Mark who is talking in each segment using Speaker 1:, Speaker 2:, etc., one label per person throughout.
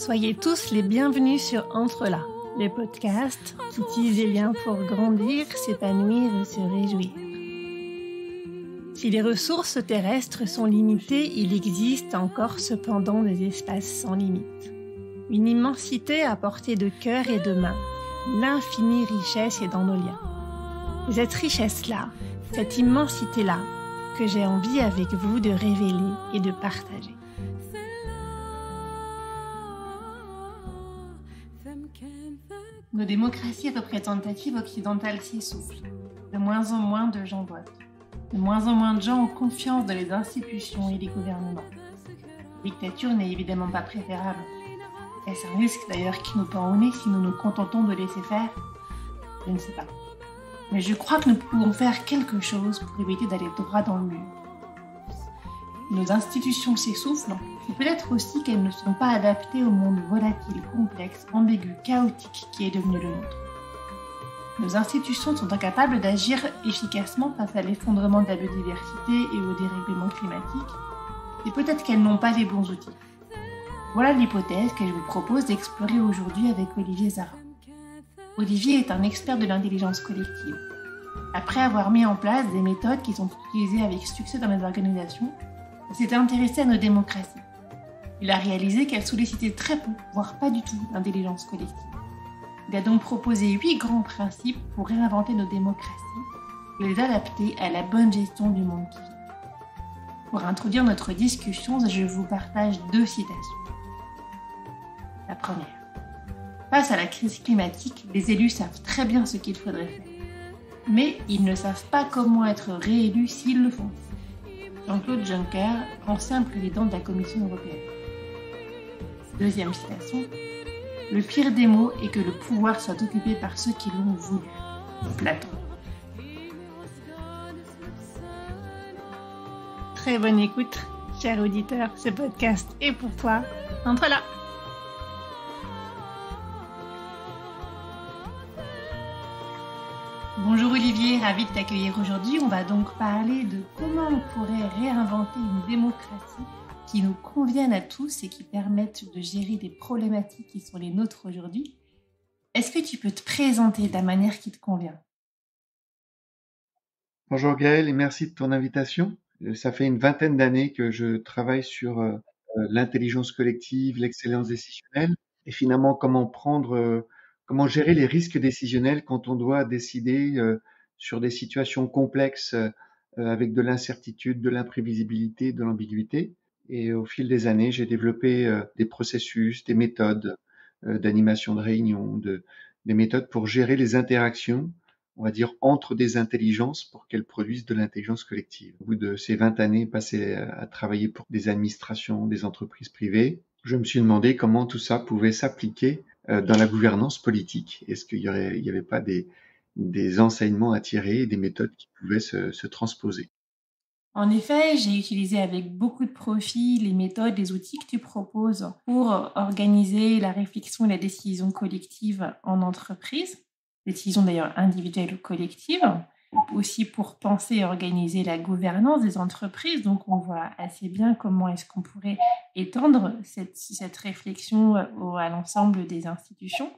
Speaker 1: Soyez tous les bienvenus sur Entre là, le podcast qui tisse les liens pour grandir, s'épanouir et se réjouir. Si les ressources terrestres sont limitées, il existe encore cependant des espaces sans limite. Une immensité à portée de cœur et de main. L'infinie richesse est dans nos liens. Et cette richesse-là, cette immensité-là, que j'ai envie avec vous de révéler et de partager. Nos démocraties représentatives occidentales s'essoufflent. De moins en moins de gens votent. De moins en moins de gens ont confiance dans les institutions et les gouvernements. La dictature n'est évidemment pas préférable. Est-ce un risque d'ailleurs qui nous pend au nez si nous nous contentons de laisser faire ? Je ne sais pas. Mais je crois que nous pouvons faire quelque chose pour éviter d'aller droit dans le mur. Nos institutions s'essoufflent, c'est peut-être aussi qu'elles ne sont pas adaptées au monde volatile, complexe, ambigu, chaotique qui est devenu le nôtre. Nos institutions sont incapables d'agir efficacement face à l'effondrement de la biodiversité et au dérèglement climatique, et peut-être qu'elles n'ont pas les bons outils. Voilà l'hypothèse que je vous propose d'explorer aujourd'hui avec Olivier Zara. Olivier est un expert de l'intelligence collective. Après avoir mis en place des méthodes qui sont utilisées avec succès dans les organisations, il s'est intéressé à nos démocraties. Il a réalisé qu'elles sollicitaient très peu, voire pas du tout, l'intelligence collective. Il a donc proposé 8 grands principes pour réinventer nos démocraties et les adapter à la bonne gestion du monde qui vit. Pour introduire notre discussion, je vous partage 2 citations. La première. Face à la crise climatique, les élus savent très bien ce qu'il faudrait faire. Mais ils ne savent pas comment être réélus s'ils le font. Jean-Claude Juncker, ancien président de la Commission européenne. Deuxième citation. Le pire des maux est que le pouvoir soit occupé par ceux qui l'ont voulu. Platon. Très bonne écoute, cher auditeur. Ce podcast est pour toi. Entre là. Bonjour Olivier, ravi de t'accueillir aujourd'hui. On va donc parler de comment on pourrait réinventer une démocratie qui nous convienne à tous et qui permette de gérer des problématiques qui sont les nôtres aujourd'hui. Est-ce que tu peux te présenter de la manière qui te convient ?
Speaker 2: Bonjour Gaël et merci de ton invitation. Ça fait une vingtaine d'années que je travaille sur l'intelligence collective, l'excellence décisionnelle et finalement comment gérer les risques décisionnels quand on doit décider sur des situations complexes avec de l'incertitude, de l'imprévisibilité, de l'ambiguïté. Et au fil des années, j'ai développé des processus, des méthodes d'animation de réunion, des méthodes pour gérer les interactions, on va dire, entre des intelligences pour qu'elles produisent de l'intelligence collective. Au bout de ces 20 années passées à travailler pour des administrations, des entreprises privées, je me suis demandé comment tout ça pouvait s'appliquer dans la gouvernance politique. Est-ce qu'il y avait pas des enseignements à tirer, des méthodes qui pouvaient se transposer?
Speaker 1: En effet, j'ai utilisé avec beaucoup de profit les méthodes, les outils que tu proposes pour organiser la réflexion et la décision collective en entreprise, décision d'ailleurs individuelle ou collective, aussi pour penser et organiser la gouvernance des entreprises. Donc, on voit assez bien comment est-ce qu'on pourrait étendre cette réflexion à l'ensemble des institutions.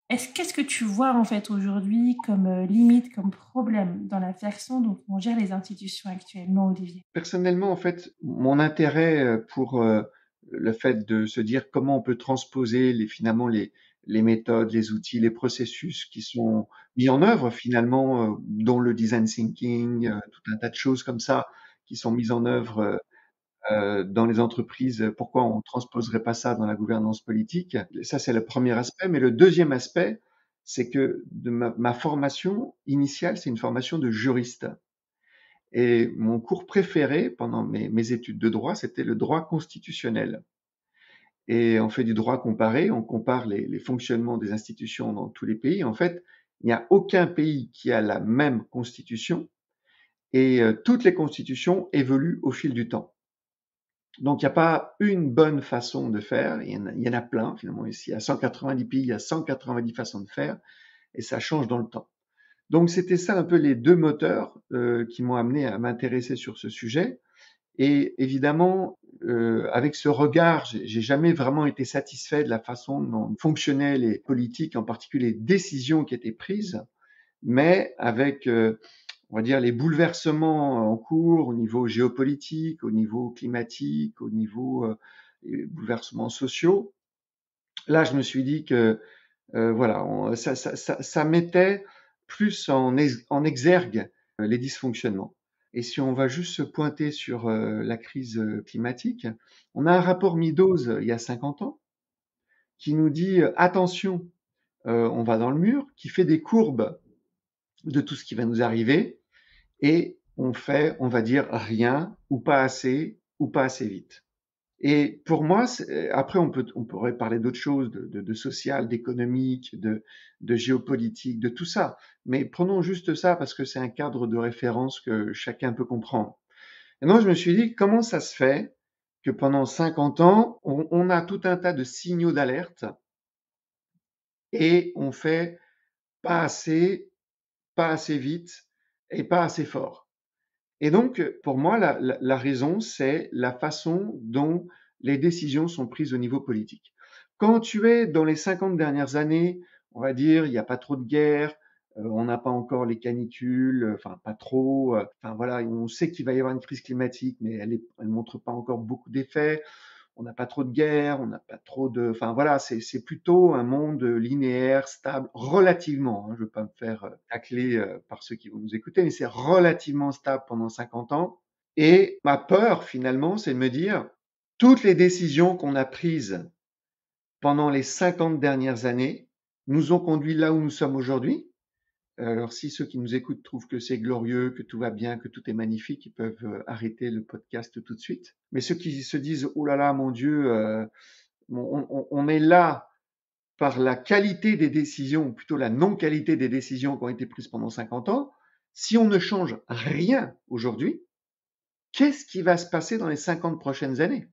Speaker 1: Qu'est-ce que tu vois en fait aujourd'hui comme limite, comme problème dans la façon dont on gère les institutions actuellement, Olivier ?
Speaker 2: Personnellement, en fait, mon intérêt pour le fait de se dire comment on peut transposer finalement les méthodes, les outils, les processus qui sont mis en œuvre finalement, dont le design thinking, tout un tas de choses comme ça qui sont mises en œuvre dans les entreprises. Pourquoi on transposerait pas ça dans la gouvernance politique? Ça, c'est le premier aspect. Mais le deuxième aspect, c'est que de ma formation initiale, c'est une formation de juriste. Et mon cours préféré pendant mes études de droit, c'était le droit constitutionnel. Et on fait du droit comparé, on compare les fonctionnements des institutions dans tous les pays. En fait, il n'y a aucun pays qui a la même constitution et toutes les constitutions évoluent au fil du temps. Donc, il n'y a pas une bonne façon de faire, il y en a plein finalement. Ici, à 190 pays, il y a 190 façons de faire et ça change dans le temps. Donc, c'était ça un peu les 2 moteurs qui m'ont amené à m'intéresser sur ce sujet. Et évidemment, avec ce regard, j'ai jamais vraiment été satisfait de la façon dont fonctionnaient les politiques, en particulier les décisions qui étaient prises, mais avec, on va dire, les bouleversements en cours au niveau géopolitique, au niveau climatique, au niveau les bouleversements sociaux, là, je me suis dit que voilà, ça mettait plus en exergue les dysfonctionnements. Et si on va juste se pointer sur la crise climatique, on a un rapport Meadows il y a 50 ans qui nous dit attention, on va dans le mur, qui fait des courbes de tout ce qui va nous arriver et on fait, on va dire, rien ou pas assez vite. Et pour moi, après on pourrait parler d'autres choses, de social, d'économique, de géopolitique, de tout ça. Mais prenons juste ça parce que c'est un cadre de référence que chacun peut comprendre. Et donc je me suis dit, comment ça se fait que pendant 50 ans, on a tout un tas de signaux d'alerte et on fait pas assez, pas assez vite et pas assez fort. Et donc, pour moi, la raison, c'est la façon dont les décisions sont prises au niveau politique. Quand tu es dans les 50 dernières années, on va dire, il n'y a pas trop de guerre, on n'a pas encore les canicules, enfin pas trop, enfin voilà, on sait qu'il va y avoir une crise climatique, mais elle montre pas encore beaucoup d'effets. On n'a pas trop de guerre, on n'a pas trop de, enfin voilà, c'est plutôt un monde linéaire, stable, relativement. Je ne veux pas me faire tacler par ceux qui vont nous écouter, mais c'est relativement stable pendant 50 ans. Et ma peur finalement, c'est de me dire, toutes les décisions qu'on a prises pendant les 50 dernières années nous ont conduit là où nous sommes aujourd'hui. Alors, si ceux qui nous écoutent trouvent que c'est glorieux, que tout va bien, que tout est magnifique, ils peuvent arrêter le podcast tout de suite. Mais ceux qui se disent, oh là là, mon Dieu, on est là par la qualité des décisions, ou plutôt la non-qualité des décisions qui ont été prises pendant 50 ans. Si on ne change rien aujourd'hui, qu'est-ce qui va se passer dans les 50 prochaines années?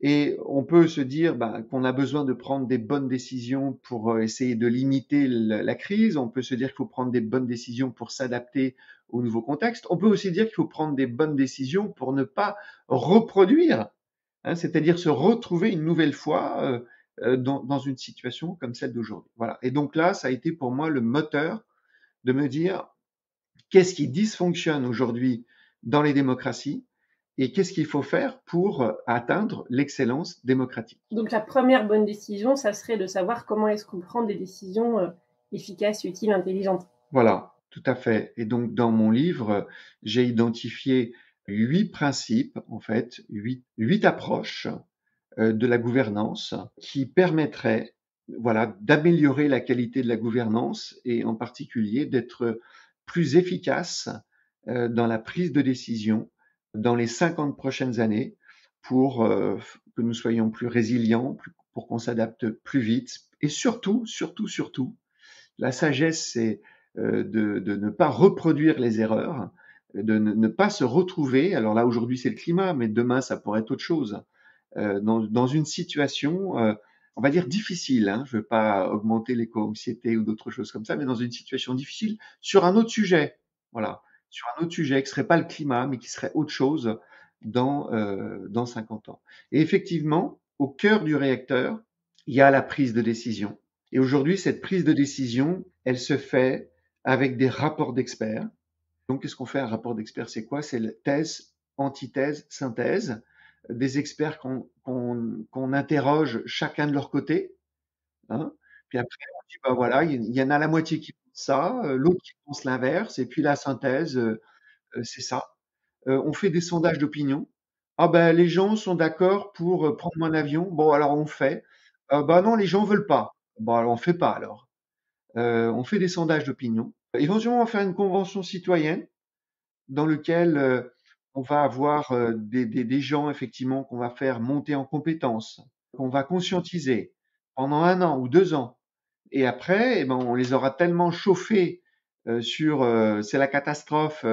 Speaker 2: Et on peut se dire qu'on a besoin de prendre des bonnes décisions pour essayer de limiter la crise. On peut se dire qu'il faut prendre des bonnes décisions pour s'adapter au nouveau contexte. On peut aussi dire qu'il faut prendre des bonnes décisions pour ne pas reproduire, hein, c'est-à-dire se retrouver une nouvelle fois dans une situation comme celle d'aujourd'hui. Voilà. Et donc là, ça a été pour moi le moteur de me dire qu'est-ce qui dysfonctionne aujourd'hui dans les démocraties et qu'est-ce qu'il faut faire pour atteindre l'excellence démocratique.
Speaker 1: Donc la première bonne décision, ça serait de savoir comment est-ce qu'on prend des décisions efficaces, utiles, intelligentes.
Speaker 2: Voilà, tout à fait. Et donc dans mon livre, j'ai identifié 8 principes, en fait, 8 approches de la gouvernance qui permettraient, voilà, d'améliorer la qualité de la gouvernance et en particulier d'être plus efficace dans la prise de décision dans les 50 prochaines années pour que nous soyons plus résilients, pour qu'on s'adapte plus vite et surtout, la sagesse, c'est de ne pas reproduire les erreurs, de ne pas se retrouver, alors là aujourd'hui c'est le climat, mais demain ça pourrait être autre chose, dans une situation, on va dire difficile, hein, je ne veux pas augmenter l'éco-anxiété ou d'autres choses comme ça, mais dans une situation difficile sur un autre sujet, voilà, sur un autre sujet qui ne serait pas le climat, mais qui serait autre chose dans 50 ans. Et effectivement, au cœur du réacteur, il y a la prise de décision. Et aujourd'hui, cette prise de décision, elle se fait avec des rapports d'experts. Donc, qu'est-ce qu'on fait un rapport d'experts? C'est quoi? C'est la thèse, antithèse, synthèse, des experts qu'on interroge chacun de leur côté. Hein. Puis après, on dit, bah voilà, il y en a la moitié qui pense ça, l'autre qui pense l'inverse, et puis la synthèse, c'est ça. On fait des sondages d'opinion. Ah ben, les gens sont d'accord pour prendre un avion. Bon, alors on fait. Bah non, les gens veulent pas. Bon, alors on fait pas alors. On fait des sondages d'opinion. Éventuellement, on va faire une convention citoyenne dans lequel on va avoir des gens effectivement qu'on va faire monter en compétences, qu'on va conscientiser pendant 1 an ou 2 ans. Et après, eh ben, on les aura tellement chauffés sur c'est la catastrophe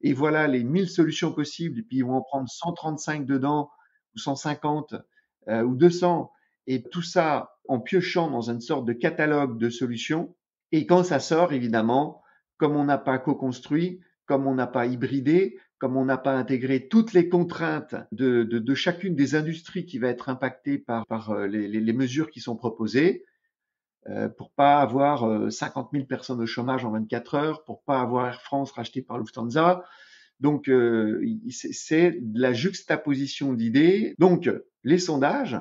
Speaker 2: et voilà les 1000 solutions possibles et puis ils vont en prendre 135 dedans ou 150 ou 200 et tout ça en piochant dans une sorte de catalogue de solutions. Et quand ça sort, évidemment, comme on n'a pas co-construit, comme on n'a pas hybridé, comme on n'a pas intégré toutes les contraintes de chacune des industries qui va être impactée par les mesures qui sont proposées, pour pas avoir 50 000 personnes au chômage en 24 heures, pour pas avoir Air France racheté par Lufthansa. Donc, c'est de la juxtaposition d'idées. Donc, les sondages,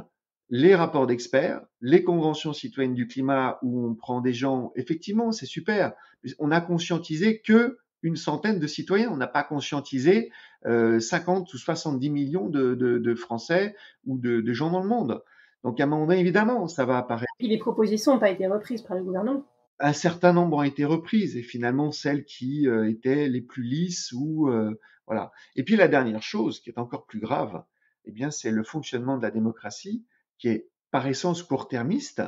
Speaker 2: les rapports d'experts, les conventions citoyennes du climat où on prend des gens, effectivement, c'est super. On a conscientisé que une centaine de citoyens. On n'a pas conscientisé 50 ou 70 millions de Français ou de gens dans le monde. Donc, à un moment donné, évidemment, ça va apparaître.
Speaker 1: Et les propositions n'ont pas été reprises par le gouvernement.
Speaker 2: Un certain nombre ont été reprises et finalement celles qui étaient les plus lisses ou voilà. Et puis la dernière chose qui est encore plus grave, eh bien c'est le fonctionnement de la démocratie qui est par essence court-termiste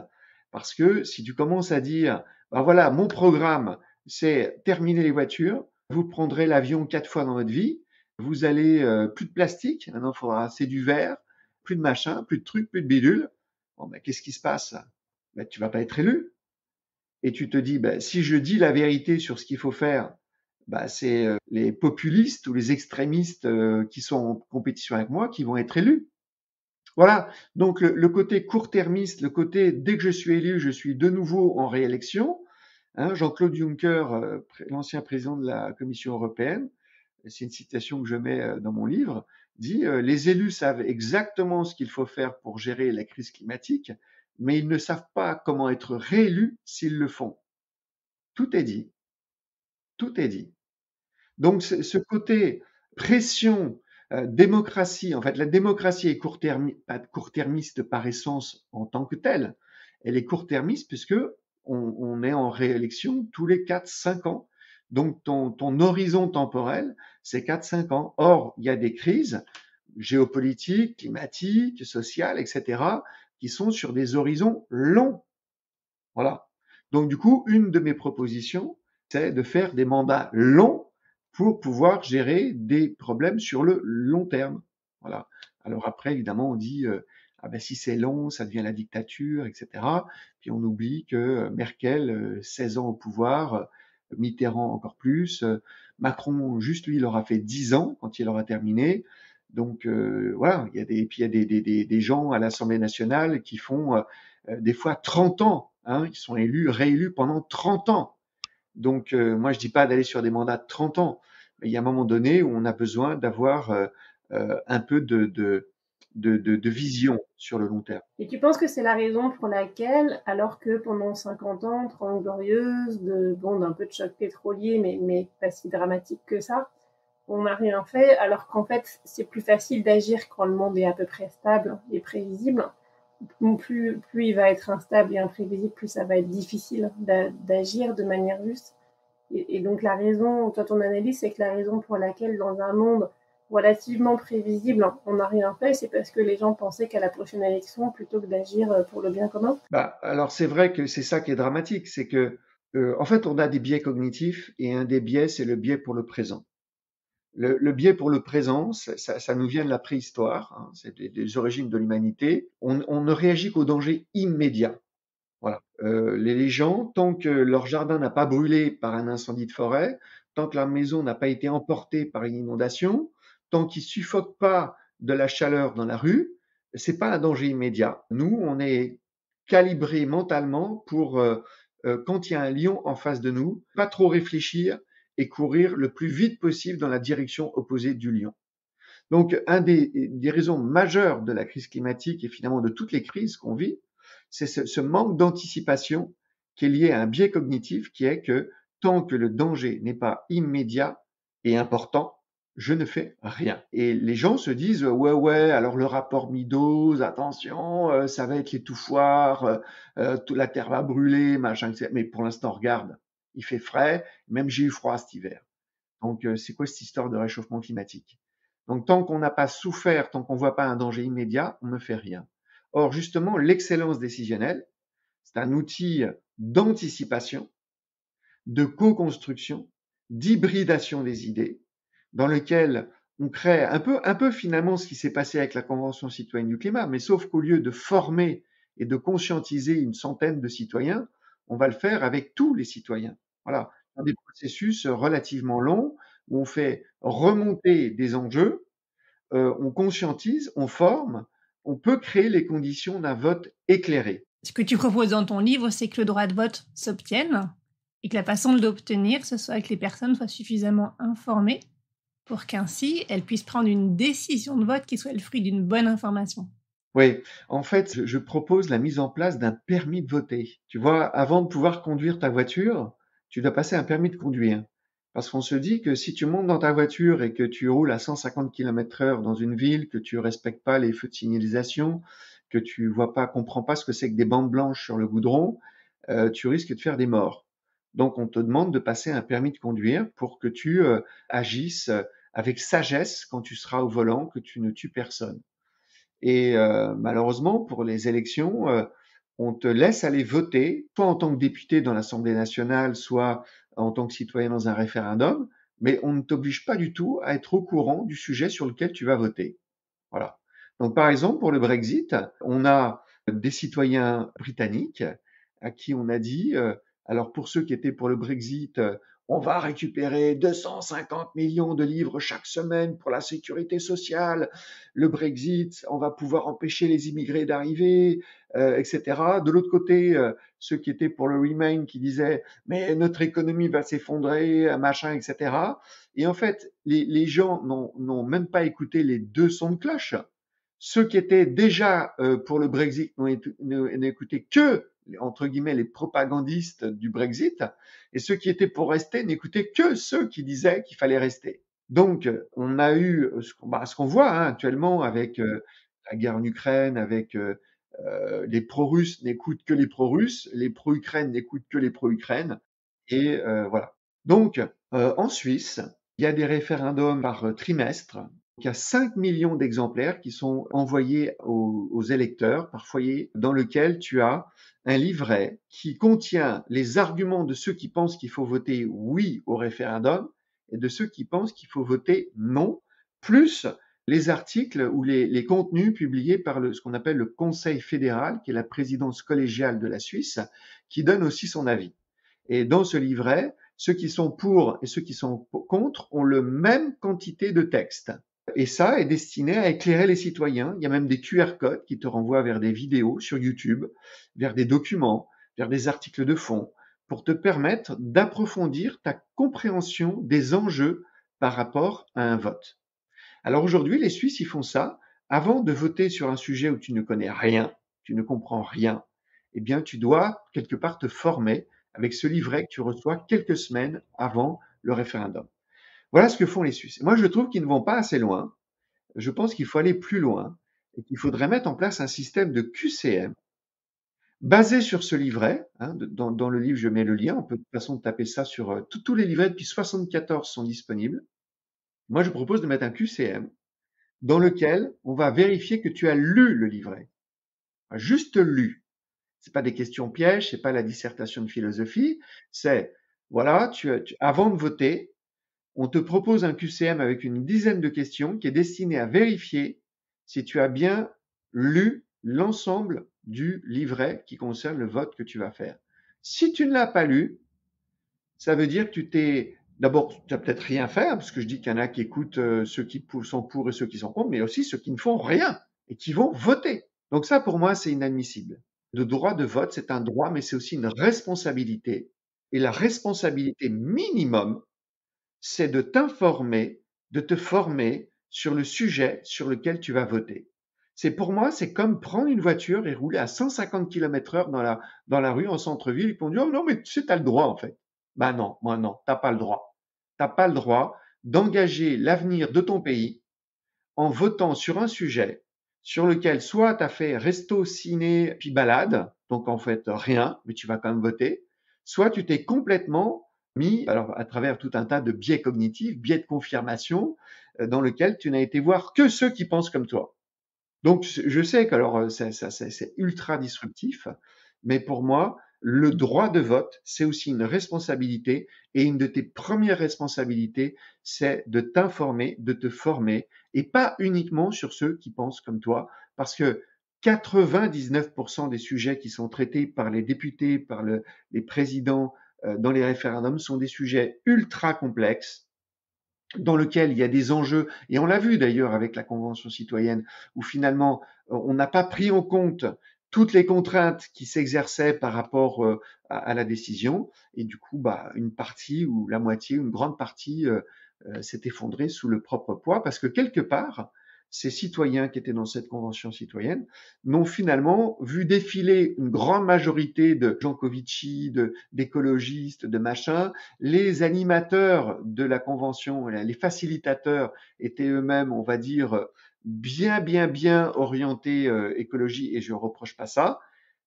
Speaker 2: parce que si tu commences à dire ben voilà mon programme c'est terminer les voitures, vous prendrez l'avion 4 fois dans votre vie, vous allez plus de plastique, maintenant il faudra c'est du verre, plus de machin, plus de trucs, plus de bidules. Bon ben qu'est-ce qui se passe? Ben tu vas pas être élu et tu te dis, bah, si je dis la vérité sur ce qu'il faut faire, bah, c'est les populistes ou les extrémistes qui sont en compétition avec moi qui vont être élus. Voilà. Donc le côté court-termiste, le côté dès que je suis élu, je suis de nouveau en réélection. Hein, Jean-Claude Juncker, l'ancien président de la Commission européenne, c'est une citation que je mets dans mon livre, dit les élus savent exactement ce qu'il faut faire pour gérer la crise climatique, mais ils ne savent pas comment être réélus s'ils le font. Tout est dit. Tout est dit. Donc ce côté pression, démocratie, en fait, la démocratie est pas court-termiste par essence en tant que telle. Elle est court-termiste puisque on est en réélection tous les 4-5 ans. Donc ton horizon temporel, c'est 4-5 ans. Or, il y a des crises géopolitiques, climatiques, sociales, etc., qui sont sur des horizons longs. Voilà. Donc du coup, une de mes propositions, c'est de faire des mandats longs pour pouvoir gérer des problèmes sur le long terme. Voilà. Alors après, évidemment, on dit ah ben si c'est long, ça devient la dictature, etc. Puis on oublie que Merkel, 16 ans au pouvoir, Mitterrand encore plus, Macron, juste lui, il aura fait 10 ans quand il aura terminé. Donc voilà, il y a puis il y a des gens à l'Assemblée nationale qui font des fois 30 ans. Hein, ils sont élus, réélus pendant 30 ans. Donc, moi, je dis pas d'aller sur des mandats de 30 ans, mais il y a un moment donné où on a besoin d'avoir un peu de vision sur le long terme.
Speaker 1: Et tu penses que c'est la raison pour laquelle, alors que pendant 50 ans, 30 glorieuses, d'un peu de choc pétrolier, mais pas si dramatique que ça, on n'a rien fait, alors qu'en fait, c'est plus facile d'agir quand le monde est à peu près stable et prévisible. Plus il va être instable et imprévisible, plus ça va être difficile d'agir de manière juste. Et donc la raison, toi ton analyse, c'est que la raison pour laquelle dans un monde relativement prévisible, on n'a rien fait, c'est parce que les gens pensaient qu'à la prochaine élection, plutôt que d'agir pour le bien commun.
Speaker 2: Bah, alors c'est vrai que c'est ça qui est dramatique, c'est que en fait on a des biais cognitifs et un des biais c'est le biais pour le présent. Le biais pour le présent, ça nous vient de la préhistoire, hein, c'est des origines de l'humanité. On ne réagit qu'au danger immédiat. Voilà. Les gens, tant que leur jardin n'a pas brûlé par un incendie de forêt, tant que leur maison n'a pas été emportée par une inondation, tant qu'ils suffoquent pas de la chaleur dans la rue, c'est pas un danger immédiat. Nous, on est calibré mentalement pour quand il y a un lion en face de nous, pas trop réfléchir et courir le plus vite possible dans la direction opposée du lion. Donc, un des raisons majeures de la crise climatique et finalement de toutes les crises qu'on vit, c'est ce manque d'anticipation qui est lié à un biais cognitif qui est que tant que le danger n'est pas immédiat et important, je ne fais rien. Et les gens se disent ouais, alors le rapport Meadows, attention, ça va être l'étouffoir, toute la terre va brûler, machin, etc. Mais pour l'instant, regarde, il fait frais, même j'ai eu froid cet hiver. Donc, c'est quoi cette histoire de réchauffement climatique? Donc, tant qu'on n'a pas souffert, tant qu'on ne voit pas un danger immédiat, on ne fait rien. Or, justement, l'excellence décisionnelle, c'est un outil d'anticipation, de co-construction, d'hybridation des idées, dans lequel on crée un peu finalement ce qui s'est passé avec la Convention citoyenne du climat, mais sauf qu'au lieu de former et de conscientiser une centaine de citoyens, on va le faire avec tous les citoyens. Voilà, dans des processus relativement longs, où on fait remonter des enjeux, on conscientise, on forme, on peut créer les conditions d'un vote éclairé.
Speaker 1: Ce que tu proposes dans ton livre, c'est que le droit de vote s'obtienne et que la façon de l'obtenir, ce soit que les personnes soient suffisamment informées pour qu'ainsi elles puissent prendre une décision de vote qui soit le fruit d'une bonne information.
Speaker 2: Oui, en fait, je propose la mise en place d'un permis de voter. Tu vois, avant de pouvoir conduire ta voiture, tu dois passer un permis de conduire. Parce qu'on se dit que si tu montes dans ta voiture et que tu roules à 150 km/h dans une ville, que tu respectes pas les feux de signalisation, que tu vois pas, comprends pas ce que c'est que des bandes blanches sur le goudron, tu risques de faire des morts. Donc, on te demande de passer un permis de conduire pour que tu agisses avec sagesse quand tu seras au volant, que tu ne tues personne. Et malheureusement, pour les élections, on te laisse aller voter, soit en tant que député dans l'Assemblée nationale, soit en tant que citoyen dans un référendum, mais on ne t'oblige pas du tout à être au courant du sujet sur lequel tu vas voter. Voilà. Donc, par exemple, pour le Brexit, on a des citoyens britanniques à qui on a dit, alors pour ceux qui étaient pour le Brexit, on va récupérer 250 millions de livres chaque semaine pour la sécurité sociale. Le Brexit, on va pouvoir empêcher les immigrés d'arriver, etc. De l'autre côté, ceux qui étaient pour le Remain qui disaient, mais notre économie va s'effondrer, machin, etc. Et en fait, les gens n'ont même pas écouté les deux sons de cloche. Ceux qui étaient déjà pour le Brexit n'ont écouté que, entre guillemets, les propagandistes du Brexit, et ceux qui étaient pour rester n'écoutaient que ceux qui disaient qu'il fallait rester. Donc, on a eu ce qu'on voit hein, actuellement avec la guerre en Ukraine, avec les pro-russes n'écoutent que les pro-russes, les pro-Ukraine n'écoutent que les pro-Ukraine, et voilà. Donc, en Suisse, il y a des référendums par trimestre. Il y a 5 millions d'exemplaires qui sont envoyés aux électeurs par foyer, dans lequel tu as un livret qui contient les arguments de ceux qui pensent qu'il faut voter oui au référendum et de ceux qui pensent qu'il faut voter non, plus les articles ou les contenus publiés par ce qu'on appelle le Conseil fédéral, qui est la présidence collégiale de la Suisse, qui donne aussi son avis. Et dans ce livret, ceux qui sont pour et ceux qui sont contre ont le même quantité de texte. Et ça est destiné à éclairer les citoyens. Il y a même des QR codes qui te renvoient vers des vidéos sur YouTube, vers des documents, vers des articles de fond, pour te permettre d'approfondir ta compréhension des enjeux par rapport à un vote. Alors aujourd'hui, les Suisses, ils font ça. Avant de voter sur un sujet où tu ne connais rien, tu ne comprends rien, eh bien, tu dois quelque part te former avec ce livret que tu reçois quelques semaines avant le référendum. Voilà ce que font les Suisses. Moi, je trouve qu'ils ne vont pas assez loin. Je pense qu'il faut aller plus loin et qu'il faudrait mettre en place un système de QCM basé sur ce livret. Hein, dans le livre, je mets le lien. On peut de toute façon taper ça sur tous les livrets depuis 74 sont disponibles. Moi, je propose de mettre un QCM dans lequel on va vérifier que tu as lu le livret. Juste lu. C'est pas des questions pièges, c'est pas la dissertation de philosophie, c'est, voilà, avant de voter, on te propose un QCM avec une dizaine de questions qui est destiné à vérifier si tu as bien lu l'ensemble du livret qui concerne le vote que tu vas faire. Si tu ne l'as pas lu, ça veut dire que d'abord, tu n'as peut-être rien fait, hein, parce que je dis qu'il y en a qui écoutent ceux qui sont pour et ceux qui sont contre, mais aussi ceux qui ne font rien et qui vont voter. Donc ça, pour moi, c'est inadmissible. Le droit de vote, c'est un droit, mais c'est aussi une responsabilité. Et la responsabilité minimum, c'est de t'informer, de te former sur le sujet sur lequel tu vas voter. Pour moi, c'est comme prendre une voiture et rouler à 150 km/h dans la rue en centre-ville et qu'on dit, oh non, mais tu sais, t'as le droit, en fait. Ben non, moi non, t'as pas le droit. T'as pas le droit d'engager l'avenir de ton pays en votant sur un sujet sur lequel soit tu as fait resto, ciné, puis balade, donc en fait rien, mais tu vas quand même voter, soit tu t'es complètement mis, alors à travers tout un tas de biais cognitifs, biais de confirmation, dans lequel tu n'as été voir que ceux qui pensent comme toi. Donc je sais que alors c'est ultra disruptif, mais pour moi, le droit de vote, c'est aussi une responsabilité et une de tes premières responsabilités, c'est de t'informer, de te former et pas uniquement sur ceux qui pensent comme toi parce que 99% des sujets qui sont traités par les députés, par les présidents dans les référendums sont des sujets ultra complexes dans lequel il y a des enjeux, et on l'a vu d'ailleurs avec la Convention citoyenne, où finalement on n'a pas pris en compte toutes les contraintes qui s'exerçaient par rapport à la décision, et du coup, une partie ou la moitié, une grande partie s'est effondrée sous le propre poids, parce que quelque part, ces citoyens qui étaient dans cette Convention citoyenne n'ont finalement vu défiler une grande majorité de Jancovici, d'écologistes, de machins. Les animateurs de la convention, les facilitateurs étaient eux-mêmes, on va dire, bien orientés écologie, et je reproche pas ça.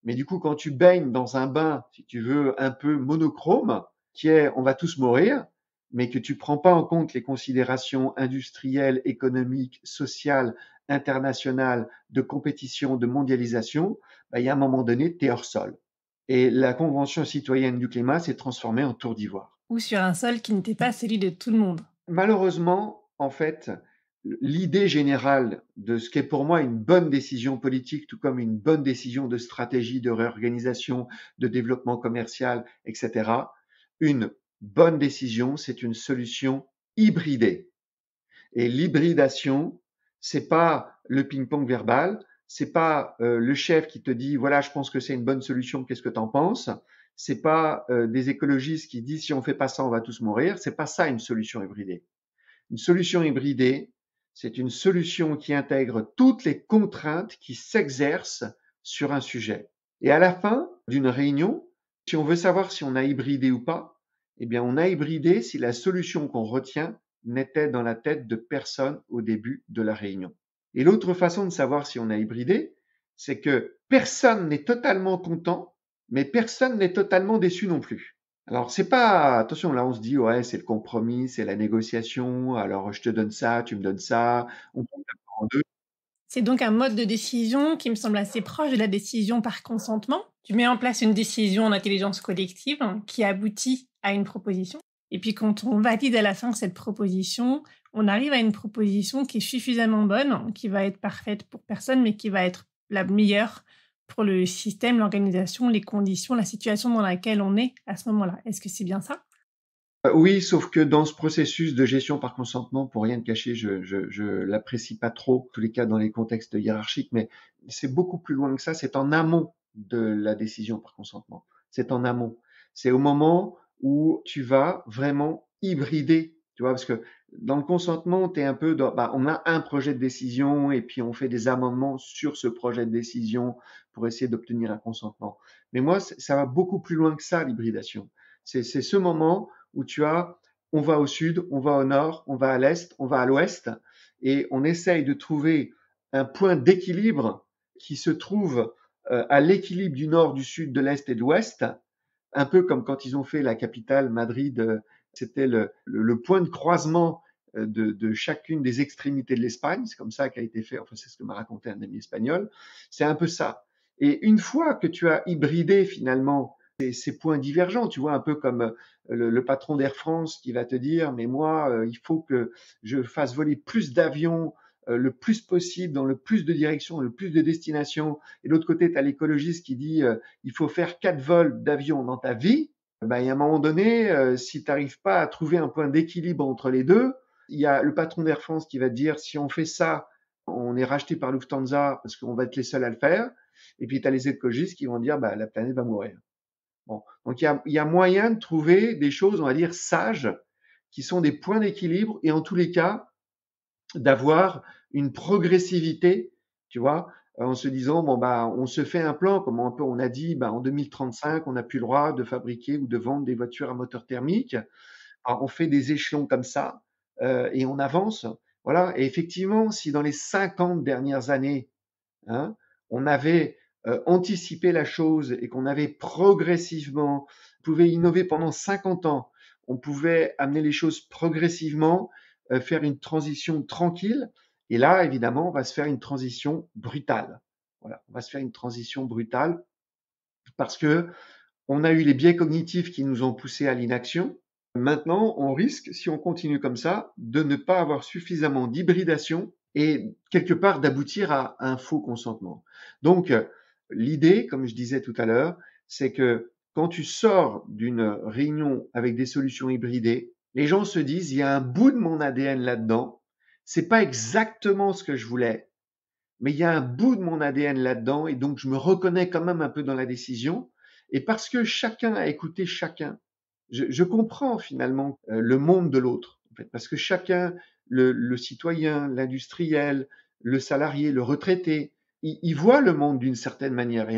Speaker 2: Mais du coup, quand tu baignes dans un bain, si tu veux, un peu monochrome, qui est on va tous mourir, mais que tu prends pas en compte les considérations industrielles, économiques, sociales, internationales, de compétition, de mondialisation, il y a un moment donné, tu es hors sol. Et la Convention citoyenne du climat s'est transformée en tour d'ivoire.
Speaker 1: Ou sur un sol qui n'était pas celui de tout le monde.
Speaker 2: Malheureusement, en fait, l'idée générale de ce qui est pour moi une bonne décision politique, tout comme une bonne décision de stratégie de réorganisation, de développement commercial, etc., une bonne décision, c'est une solution hybridée. Et l'hybridation, c'est pas le ping-pong verbal, c'est pas le chef qui te dit voilà, je pense que c'est une bonne solution, qu'est-ce que tu en penses? C'est pas des écologistes qui disent si on fait pas ça, on va tous mourir. C'est pas ça une solution hybridée. Une solution hybridée, c'est une solution qui intègre toutes les contraintes qui s'exercent sur un sujet. Et à la fin d'une réunion, si on veut savoir si on a hybridé ou pas, eh bien, on a hybridé si la solution qu'on retient n'était dans la tête de personne au début de la réunion. Et l'autre façon de savoir si on a hybridé, c'est que personne n'est totalement content, mais personne n'est totalement déçu non plus. Alors, c'est pas, attention, là, on se dit, ouais, c'est le compromis, c'est la négociation, alors je te donne ça, tu me donnes ça, on compte en deux.
Speaker 1: C'est donc un mode de décision qui me semble assez proche de la décision par consentement. Tu mets en place une décision en intelligence collective qui aboutit à une proposition. Et puis quand on valide à la fin cette proposition, on arrive à une proposition qui est suffisamment bonne, qui va être parfaite pour personne, mais qui va être la meilleure pour le système, l'organisation, les conditions, la situation dans laquelle on est à ce moment-là. Est-ce que c'est bien ça?
Speaker 2: Oui, sauf que dans ce processus de gestion par consentement, pour rien te cacher, je l'apprécie pas trop, en tous les cas dans les contextes hiérarchiques, mais c'est beaucoup plus loin que ça, c'est en amont de la décision par consentement. C'est en amont. C'est au moment où tu vas vraiment hybrider, tu vois, parce que dans le consentement, tu es un peu dans, on a un projet de décision et puis on fait des amendements sur ce projet de décision pour essayer d'obtenir un consentement. Mais moi, ça va beaucoup plus loin que ça, l'hybridation. C'est ce moment où tu as, on va au sud, on va au nord, on va à l'est, on va à l'ouest, et on essaye de trouver un point d'équilibre qui se trouve à l'équilibre du nord, du sud, de l'est et de l'ouest, un peu comme quand ils ont fait la capitale, Madrid, c'était le point de croisement de chacune des extrémités de l'Espagne, c'est comme ça qu'a été fait, enfin c'est ce que m'a raconté un ami espagnol, c'est un peu ça. Et une fois que tu as hybridé finalement ces points divergents, tu vois, un peu comme le patron d'Air France qui va te dire, mais moi, il faut que je fasse voler plus d'avions le plus possible, dans le plus de directions, le plus de destinations. Et de l'autre côté, tu as l'écologiste qui dit, il faut faire 4 vols d'avion dans ta vie. Il y a un moment donné, si tu n'arrives pas à trouver un point d'équilibre entre les deux, il y a le patron d'Air France qui va te dire, si on fait ça, on est racheté par Lufthansa parce qu'on va être les seuls à le faire. Et puis, tu as les écologistes qui vont dire, la planète va mourir. Bon. Donc, il y a moyen de trouver des choses, on va dire, sages, qui sont des points d'équilibre, et en tous les cas, d'avoir une progressivité, tu vois, en se disant, on se fait un plan, comme un peu on a dit, en 2035, on n'a plus le droit de fabriquer ou de vendre des voitures à moteur thermique. Alors, on fait des échelons comme ça, et on avance. Voilà. Et effectivement, si dans les 50 dernières années, hein, on avait anticipé la chose et qu'on avait progressivement, on pouvait innover pendant 50 ans, on pouvait amener les choses progressivement, faire une transition tranquille. Et là, évidemment, on va se faire une transition brutale. Voilà, on va se faire une transition brutale parce que on a eu les biais cognitifs qui nous ont poussés à l'inaction. Maintenant, on risque, si on continue comme ça, de ne pas avoir suffisamment d'hybridation et quelque part d'aboutir à un faux consentement. Donc, l'idée, comme je disais tout à l'heure, c'est que quand tu sors d'une réunion avec des solutions hybridées, Les gens se disent, il y a un bout de mon ADN là-dedans. C'est pas exactement ce que je voulais, mais il y a un bout de mon ADN là-dedans et donc je me reconnais quand même un peu dans la décision. Et parce que chacun a écouté chacun, je comprends finalement le monde de l'autre. En fait, parce que chacun, le citoyen, l'industriel, le salarié, le retraité, il voit le monde d'une certaine manière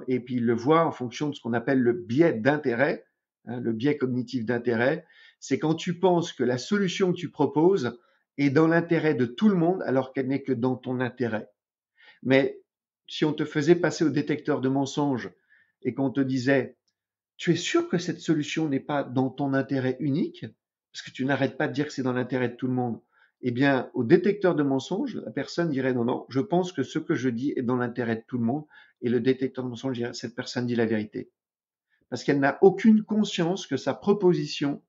Speaker 2: et puis il le voit en fonction de ce qu'on appelle le biais d'intérêt, hein, le biais cognitif d'intérêt. C'est quand tu penses que la solution que tu proposes est dans l'intérêt de tout le monde alors qu'elle n'est que dans ton intérêt. Mais si on te faisait passer au détecteur de mensonges et qu'on te disait, tu es sûr que cette solution n'est pas dans ton intérêt unique, parce que tu n'arrêtes pas de dire que c'est dans l'intérêt de tout le monde, eh bien, au détecteur de mensonges, la personne dirait non, non, je pense que ce que je dis est dans l'intérêt de tout le monde, et le détecteur de mensonges dirait cette personne dit la vérité. Parce qu'elle n'a aucune conscience que sa proposition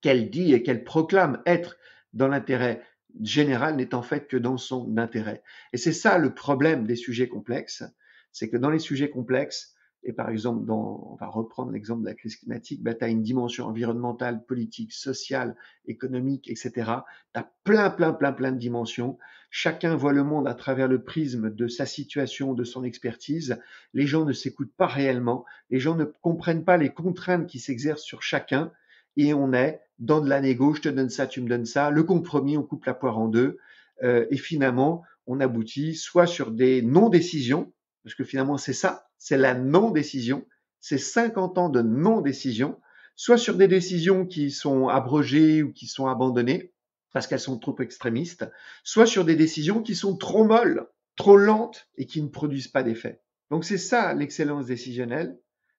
Speaker 2: qu'elle dit et qu'elle proclame être dans l'intérêt général n'est en fait que dans son intérêt. Et c'est ça le problème des sujets complexes, c'est que dans les sujets complexes, et par exemple, on va reprendre l'exemple de la crise climatique, bah, tu as une dimension environnementale, politique, sociale, économique, etc. Tu as plein de dimensions. Chacun voit le monde à travers le prisme de sa situation, de son expertise. Les gens ne s'écoutent pas réellement. Les gens ne comprennent pas les contraintes qui s'exercent sur chacun et on est dans de la négo, je te donne ça, tu me donnes ça, le compromis, on coupe la poire en deux, et finalement, on aboutit soit sur des non-décisions, parce que finalement c'est ça, c'est la non-décision, c'est 50 ans de non-décision, soit sur des décisions qui sont abrogées ou qui sont abandonnées, parce qu'elles sont trop extrémistes, soit sur des décisions qui sont trop molles, trop lentes et qui ne produisent pas d'effet. Donc c'est ça l'excellence décisionnelle,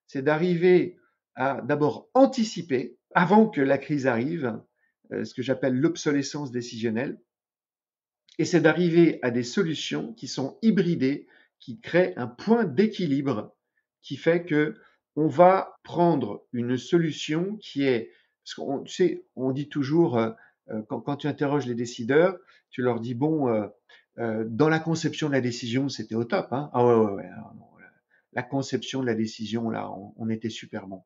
Speaker 2: c'est d'arriver à d'abord anticiper, avant que la crise arrive, ce que j'appelle l'obsolescence décisionnelle, et c'est d'arriver à des solutions qui sont hybridées, qui créent un point d'équilibre qui fait que on va prendre une solution qui est, parce qu'on, tu sais, on dit toujours, quand tu interroges les décideurs, tu leur dis, bon, dans la conception de la décision, c'était au top, hein. Ah ouais, alors non, la conception de la décision, là, on était super bon.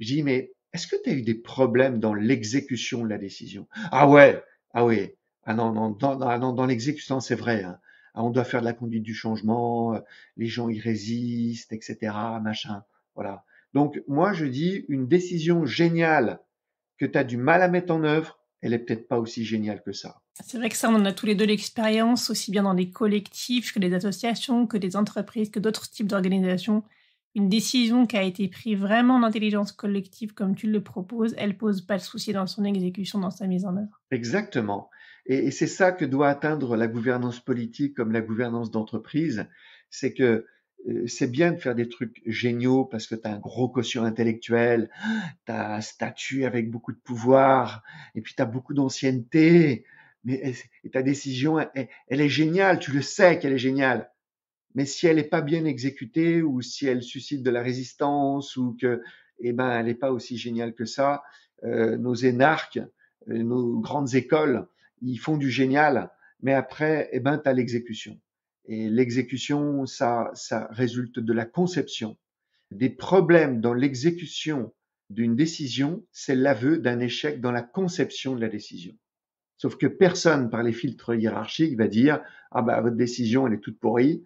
Speaker 2: Je dis, mais est-ce que tu as eu des problèmes dans l'exécution de la décision? Ah ouais, ah oui, ah non, non, dans l'exécution, c'est vrai, hein. Ah, on doit faire de la conduite du changement, les gens y résistent, etc., machin. Voilà. Donc, moi, je dis, une décision géniale que tu as du mal à mettre en œuvre, elle est peut-être pas aussi géniale que ça.
Speaker 1: C'est vrai que ça, on en a tous les deux l'expérience, aussi bien dans des collectifs que des associations, que des entreprises, que d'autres types d'organisations. Une décision qui a été prise vraiment en intelligence collective, comme tu le proposes, elle pose pas de souci dans son exécution, dans sa mise en œuvre.
Speaker 2: Exactement. Et c'est ça que doit atteindre la gouvernance politique comme la gouvernance d'entreprise. C'est que c'est bien de faire des trucs géniaux parce que tu as un gros quotient intellectuel, tu as un statut avec beaucoup de pouvoir, et puis tu as beaucoup d'ancienneté, mais et ta décision, elle est géniale, tu le sais qu'elle est géniale. Mais si elle n'est pas bien exécutée ou si elle suscite de la résistance ou que, eh ben, elle n'est pas aussi géniale que ça, nos énarques, nos grandes écoles, ils font du génial, mais après, eh ben, tu as l'exécution. Et l'exécution, ça résulte de la conception. Des problèmes dans l'exécution d'une décision, c'est l'aveu d'un échec dans la conception de la décision. Sauf que personne, par les filtres hiérarchiques, va dire ah bah votre décision elle est toute pourrie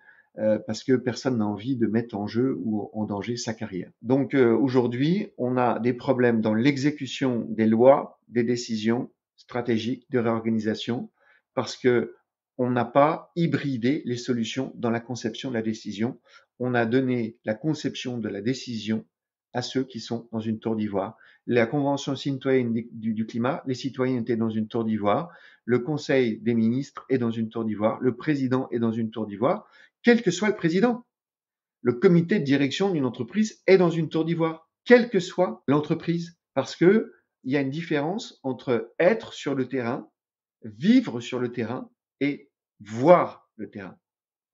Speaker 2: parce que personne n'a envie de mettre en jeu ou en danger sa carrière. Donc aujourd'hui, on a des problèmes dans l'exécution des lois, des décisions stratégiques de réorganisation parce que on n'a pas hybridé les solutions dans la conception de la décision. On a donné la conception de la décision à ceux qui sont dans une tour d'ivoire. La Convention citoyenne du climat, les citoyens étaient dans une tour d'ivoire, le Conseil des ministres est dans une tour d'ivoire, le président est dans une tour d'ivoire, quel que soit le président. Le comité de direction d'une entreprise est dans une tour d'ivoire, quelle que soit l'entreprise, parce que il y a une différence entre être sur le terrain, vivre sur le terrain et voir le terrain.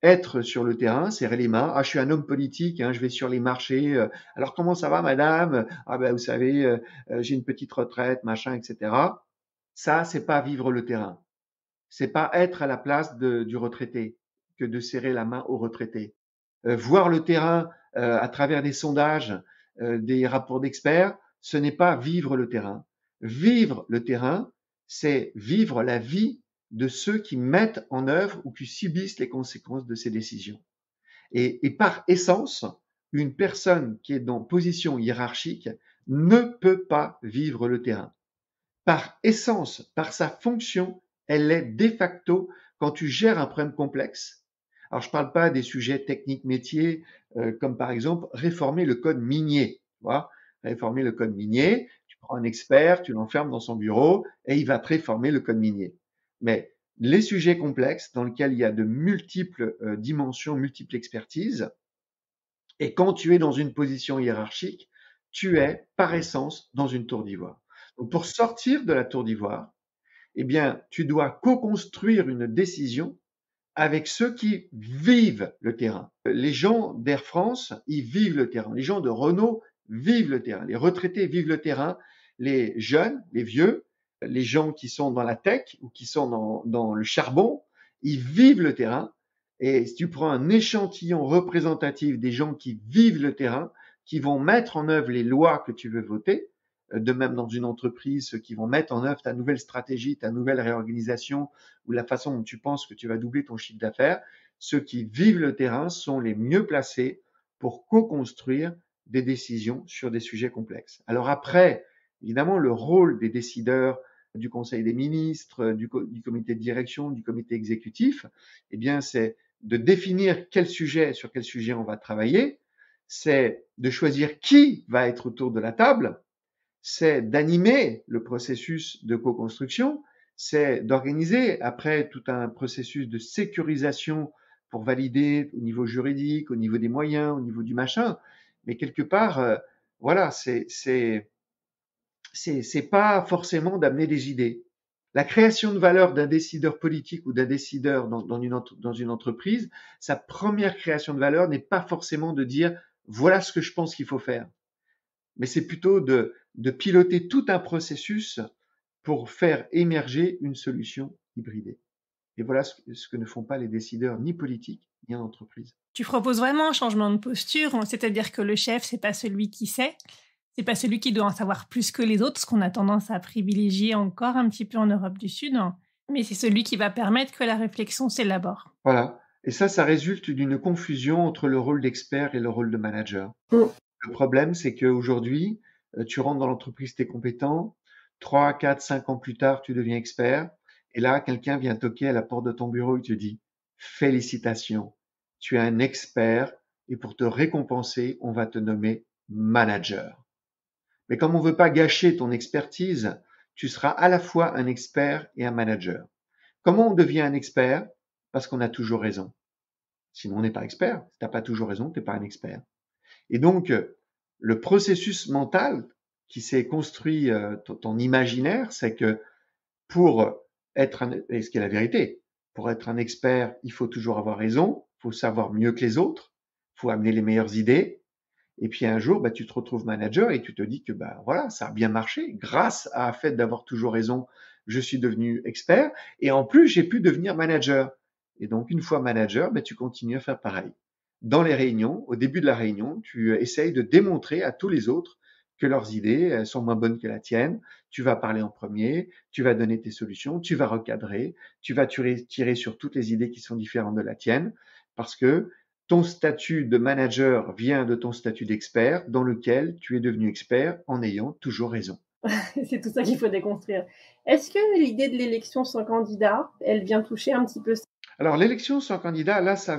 Speaker 2: Être sur le terrain, serrer les mains. Ah, je suis un homme politique, hein, je vais sur les marchés. Alors comment ça va, madame? Ah ben, vous savez, j'ai une petite retraite, machin, etc. Ça, c'est pas vivre le terrain. C'est pas être à la place du retraité que de serrer la main au retraité. Voir le terrain à travers des sondages, des rapports d'experts, ce n'est pas vivre le terrain. Vivre le terrain, c'est vivre la vie de ceux qui mettent en œuvre ou qui subissent les conséquences de ces décisions. Et par essence, une personne qui est dans position hiérarchique ne peut pas vivre le terrain. Par essence, par sa fonction, elle est de facto quand tu gères un problème complexe. Alors, je ne parle pas des sujets techniques métiers, comme par exemple réformer le code minier. Tu vois, réformer le code minier, tu prends un expert, tu l'enfermes dans son bureau et il va te réformer le code minier. Mais les sujets complexes dans lesquels il y a de multiples dimensions, multiples expertises, et quand tu es dans une position hiérarchique, tu es par essence dans une tour d'ivoire. Donc pour sortir de la tour d'ivoire, eh bien, tu dois co-construire une décision avec ceux qui vivent le terrain. Les gens d'Air France, ils vivent le terrain. Les gens de Renault vivent le terrain. Les retraités vivent le terrain. Les jeunes, les vieux, les gens qui sont dans la tech ou qui sont dans le charbon, ils vivent le terrain. Et si tu prends un échantillon représentatif des gens qui vivent le terrain, qui vont mettre en œuvre les lois que tu veux voter, de même dans une entreprise, ceux qui vont mettre en œuvre ta nouvelle stratégie, ta nouvelle réorganisation ou la façon dont tu penses que tu vas doubler ton chiffre d'affaires, ceux qui vivent le terrain sont les mieux placés pour co-construire des décisions sur des sujets complexes. Alors après, évidemment, le rôle des décideurs du Conseil des ministres, du comité de direction, du comité exécutif, eh bien, c'est de définir sur quel sujet on va travailler, c'est de choisir qui va être autour de la table, c'est d'animer le processus de co-construction, c'est d'organiser après tout un processus de sécurisation pour valider au niveau juridique, au niveau des moyens, au niveau du machin. Mais quelque part, voilà, c'est pas forcément d'amener des idées. La création de valeur d'un décideur politique ou d'un décideur dans une entreprise, sa première création de valeur n'est pas forcément de dire voilà ce que je pense qu'il faut faire, mais c'est plutôt de piloter tout un processus pour faire émerger une solution hybridée. Et voilà ce que ne font pas les décideurs ni politiques ni en entreprise.
Speaker 1: Tu proposes vraiment un changement de posture, c'est-à-dire que le chef, c'est pas celui qui sait, c'est pas celui qui doit en savoir plus que les autres, ce qu'on a tendance à privilégier encore un petit peu en Europe du Sud, mais c'est celui qui va permettre que la réflexion s'élabore.
Speaker 2: Voilà. Et ça résulte d'une confusion entre le rôle d'expert et le rôle de manager. Le problème, c'est qu'aujourd'hui, tu rentres dans l'entreprise, tu es compétent, 3, 4, 5 ans plus tard, tu deviens expert, et là, quelqu'un vient toquer à la porte de ton bureau et te dit « Félicitations, tu es un expert, et pour te récompenser, on va te nommer manager. » Mais comme on ne veut pas gâcher ton expertise, tu seras à la fois un expert et un manager. Comment on devient un expert? Parce qu'on a toujours raison. Sinon, on n'est pas expert. Si tu n'as pas toujours raison, tu n'es pas un expert. Et donc, le processus mental qui s'est construit, ton imaginaire, c'est que pour être et ce qui est la vérité, pour être un expert, il faut toujours avoir raison, il faut savoir mieux que les autres, il faut amener les meilleures idées. Et puis un jour, tu te retrouves manager et tu te dis que voilà, ça a bien marché. Grâce à fait d'avoir toujours raison, je suis devenu expert et en plus, j'ai pu devenir manager. Et donc, une fois manager, tu continues à faire pareil. Dans les réunions, au début de la réunion, tu essayes de démontrer à tous les autres que leurs idées sont moins bonnes que la tienne. Tu vas parler en premier, tu vas donner tes solutions, tu vas recadrer, tu vas tirer sur toutes les idées qui sont différentes de la tienne parce que ton statut de manager vient de ton statut d'expert dans lequel tu es devenu expert en ayant toujours raison.
Speaker 1: C'est tout ça qu'il faut déconstruire. Est-ce que l'idée de l'élection sans candidat, elle vient toucher un petit peu ça?
Speaker 2: Alors l'élection sans candidat, là, ça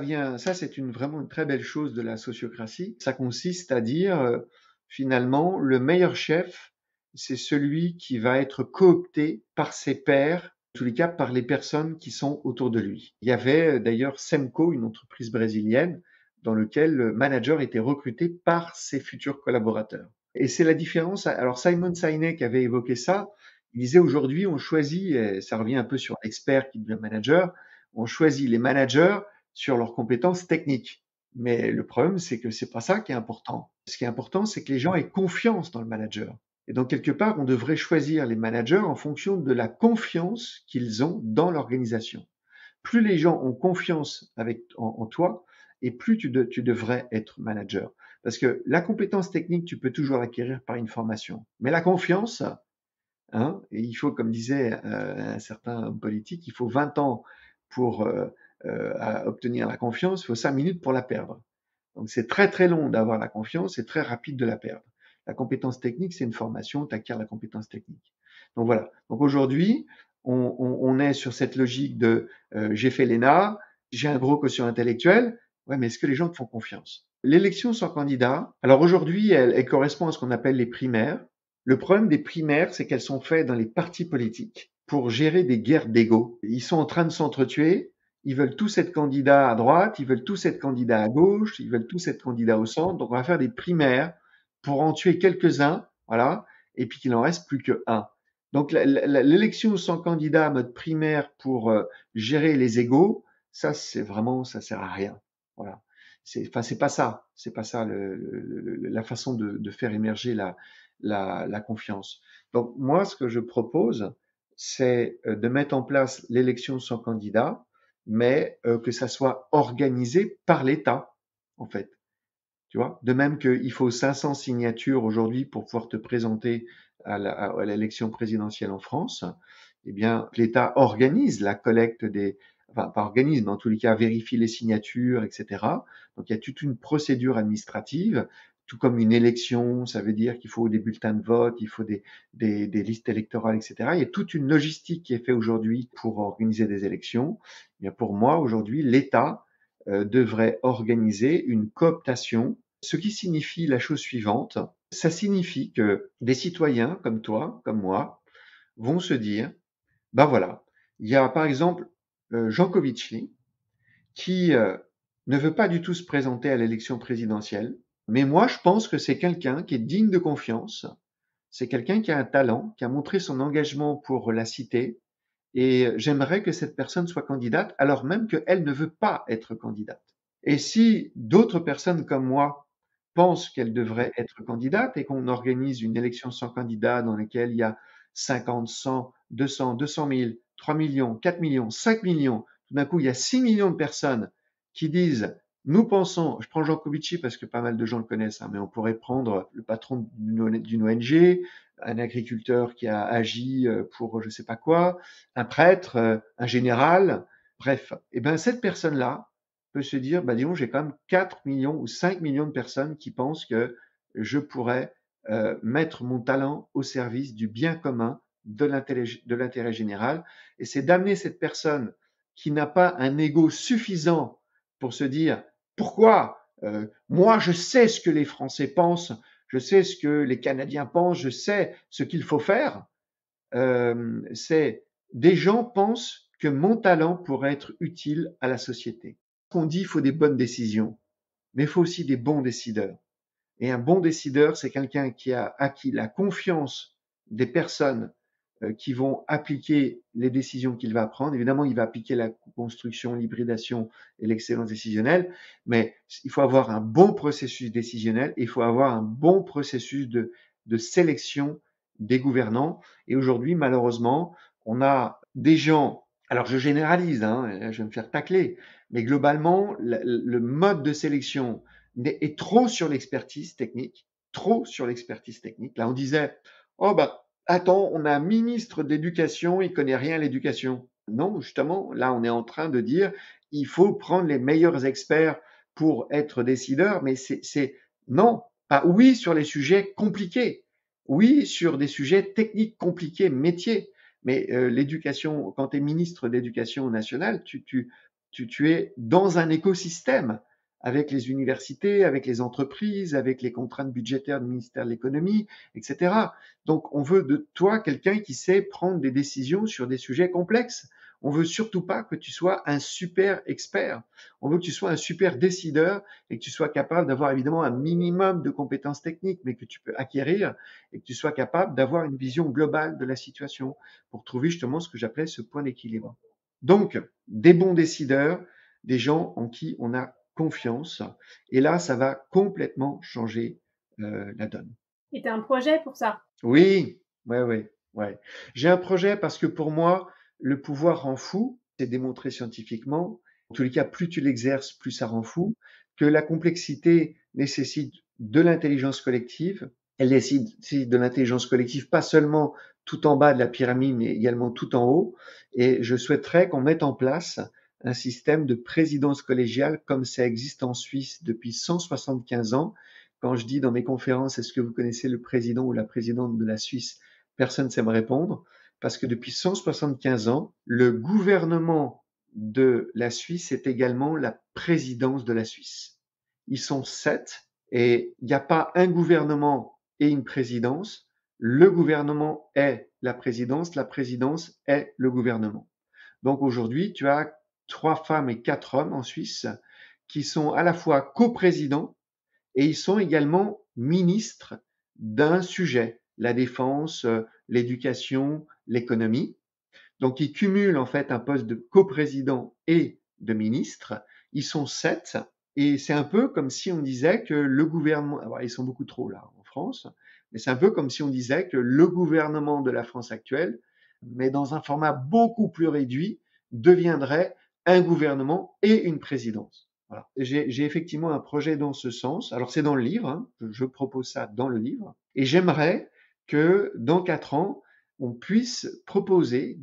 Speaker 2: c'est vraiment une très belle chose de la sociocratie. Ça consiste à dire, finalement, le meilleur chef, c'est celui qui va être coopté par ses pairs, en tous les cas par les personnes qui sont autour de lui. Il y avait d'ailleurs Semco, une entreprise brésilienne, dans laquelle le manager était recruté par ses futurs collaborateurs. Et c'est la différence. Alors Simon Sinek avait évoqué ça. Il disait aujourd'hui, on choisit, et ça revient un peu sur l'expert qui devient manager, on choisit les managers sur leurs compétences techniques. Mais le problème, c'est que c'est pas ça qui est important. Ce qui est important, c'est que les gens aient confiance dans le manager. Et donc, quelque part, on devrait choisir les managers en fonction de la confiance qu'ils ont dans l'organisation. Plus les gens ont confiance en toi, et plus tu devrais être manager. Parce que la compétence technique, tu peux toujours l'acquérir par une formation. Mais la confiance, hein. Et il faut, comme disait un certain homme politique, il faut 20 ans pour obtenir la confiance, il faut 5 minutes pour la perdre. Donc c'est très très long d'avoir la confiance et très rapide de la perdre. La compétence technique, c'est une formation, tu acquiers la compétence technique. Donc voilà. Donc aujourd'hui, on est sur cette logique de j'ai fait l'ENA, j'ai un gros quotient intellectuel. Ouais, mais est-ce que les gens te font confiance? L'élection sans candidat, alors aujourd'hui, elle correspond à ce qu'on appelle les primaires. Le problème des primaires, c'est qu'elles sont faites dans les partis politiques pour gérer des guerres d'ego. Ils sont en train de s'entretuer. Ils veulent tous être candidats à droite, ils veulent tous être candidats à gauche, ils veulent tous être candidats au centre. Donc on va faire des primaires pour en tuer quelques-uns, voilà, et puis qu'il en reste plus que un. Donc l'élection sans candidat à mode primaire pour gérer les égos, ça c'est vraiment, ça sert à rien. Voilà. Enfin, c'est pas ça la façon de faire émerger la confiance. Donc moi, ce que je propose, c'est de mettre en place l'élection sans candidat, mais que ça soit organisé par l'État, en fait. Tu vois, de même qu'il faut 500 signatures aujourd'hui pour pouvoir te présenter à l'élection présidentielle en France, eh bien, l'État organise la collecte des, enfin, pas organise, mais en tous les cas, vérifie les signatures, etc. Donc, il y a toute une procédure administrative, tout comme une élection, ça veut dire qu'il faut des bulletins de vote, il faut des listes électorales, etc. Il y a toute une logistique qui est faite aujourd'hui pour organiser des élections. Eh bien, pour moi, aujourd'hui, l'État devrait organiser une cooptation, ce qui signifie la chose suivante. Ça signifie que des citoyens comme toi, comme moi, vont se dire, ben voilà, il y a par exemple Jean Covici qui ne veut pas du tout se présenter à l'élection présidentielle, mais moi je pense que c'est quelqu'un qui est digne de confiance, c'est quelqu'un qui a un talent, qui a montré son engagement pour la cité, et j'aimerais que cette personne soit candidate alors même qu'elle ne veut pas être candidate. Et si d'autres personnes comme moi pensent qu'elle devrait être candidate et qu'on organise une élection sans candidat dans laquelle il y a 50, 100, 200, 200 000, 3 millions, 4 millions, 5 millions, tout d'un coup il y a 6 millions de personnes qui disent nous pensons, je prends Jean Covici parce que pas mal de gens le connaissent, hein, mais on pourrait prendre le patron d'une ONG, un agriculteur qui a agi pour je sais pas quoi, un prêtre, un général, bref. Et ben cette personne-là, peut se dire, bah, disons, j'ai quand même 4 millions ou 5 millions de personnes qui pensent que je pourrais mettre mon talent au service du bien commun, de l'intérêt général. Et c'est d'amener cette personne qui n'a pas un ego suffisant pour se dire, pourquoi moi, je sais ce que les Français pensent, je sais ce que les Canadiens pensent, je sais ce qu'il faut faire. C'est des gens pensent que mon talent pourrait être utile à la société. On dit il faut des bonnes décisions, mais il faut aussi des bons décideurs. Et un bon décideur, c'est quelqu'un qui a acquis la confiance des personnes qui vont appliquer les décisions qu'il va prendre. Évidemment, il va appliquer la construction, l'hybridation et l'excellence décisionnelle, mais il faut avoir un bon processus décisionnel et il faut avoir un bon processus de sélection des gouvernants. Et aujourd'hui, malheureusement, on a des gens, alors je généralise, hein, je vais me faire tacler, mais globalement, le mode de sélection est trop sur l'expertise technique, trop sur l'expertise technique. Là, on disait, oh bah, attends, on a un ministre d'éducation, il connaît rien à l'éducation. Non, justement, là, on est en train de dire, il faut prendre les meilleurs experts pour être décideur, mais non, pas oui sur les sujets compliqués, oui sur des sujets techniques compliqués, métiers. Mais l'éducation, quand tu es ministre d'éducation nationale, tu es dans un écosystème avec les universités, avec les entreprises, avec les contraintes budgétaires du ministère de l'économie, etc. Donc, on veut de toi quelqu'un qui sait prendre des décisions sur des sujets complexes. On veut surtout pas que tu sois un super expert. On veut que tu sois un super décideur et que tu sois capable d'avoir évidemment un minimum de compétences techniques, mais que tu peux acquérir et que tu sois capable d'avoir une vision globale de la situation pour trouver justement ce que j'appelais ce point d'équilibre. Donc, des bons décideurs, des gens en qui on a confiance. Et là, ça va complètement changer la donne.
Speaker 1: Et tu as un projet pour ça?
Speaker 2: Oui, ouais, ouais, ouais. J'ai un projet parce que pour moi, le pouvoir rend fou. C'est démontré scientifiquement. En tous les cas, plus tu l'exerces, plus ça rend fou. Que la complexité nécessite de l'intelligence collective. Elle décide de l'intelligence collective, pas seulement tout en bas de la pyramide, mais également tout en haut. Et je souhaiterais qu'on mette en place un système de présidence collégiale comme ça existe en Suisse depuis 175 ans. Quand je dis dans mes conférences, est-ce que vous connaissez le président ou la présidente de la Suisse? Personne ne sait me répondre, parce que depuis 175 ans, le gouvernement de la Suisse est également la présidence de la Suisse. Ils sont 7 et il n'y a pas un gouvernement et une présidence. Le gouvernement est la présidence est le gouvernement. Donc aujourd'hui, tu as 3 femmes et 4 hommes en Suisse qui sont à la fois coprésidents et ils sont également ministres d'un sujet, la défense, l'éducation, l'économie. Donc ils cumulent en fait un poste de coprésident et de ministre. Ils sont 7 et c'est un peu comme si on disait que le gouvernement, alors ils sont beaucoup trop là en France, mais c'est un peu comme si on disait que le gouvernement de la France actuelle, mais dans un format beaucoup plus réduit, deviendrait un gouvernement et une présidence. Voilà. J'ai effectivement un projet dans ce sens. Alors c'est dans le livre, hein, je propose ça dans le livre, et j'aimerais que dans 4 ans, on puisse proposer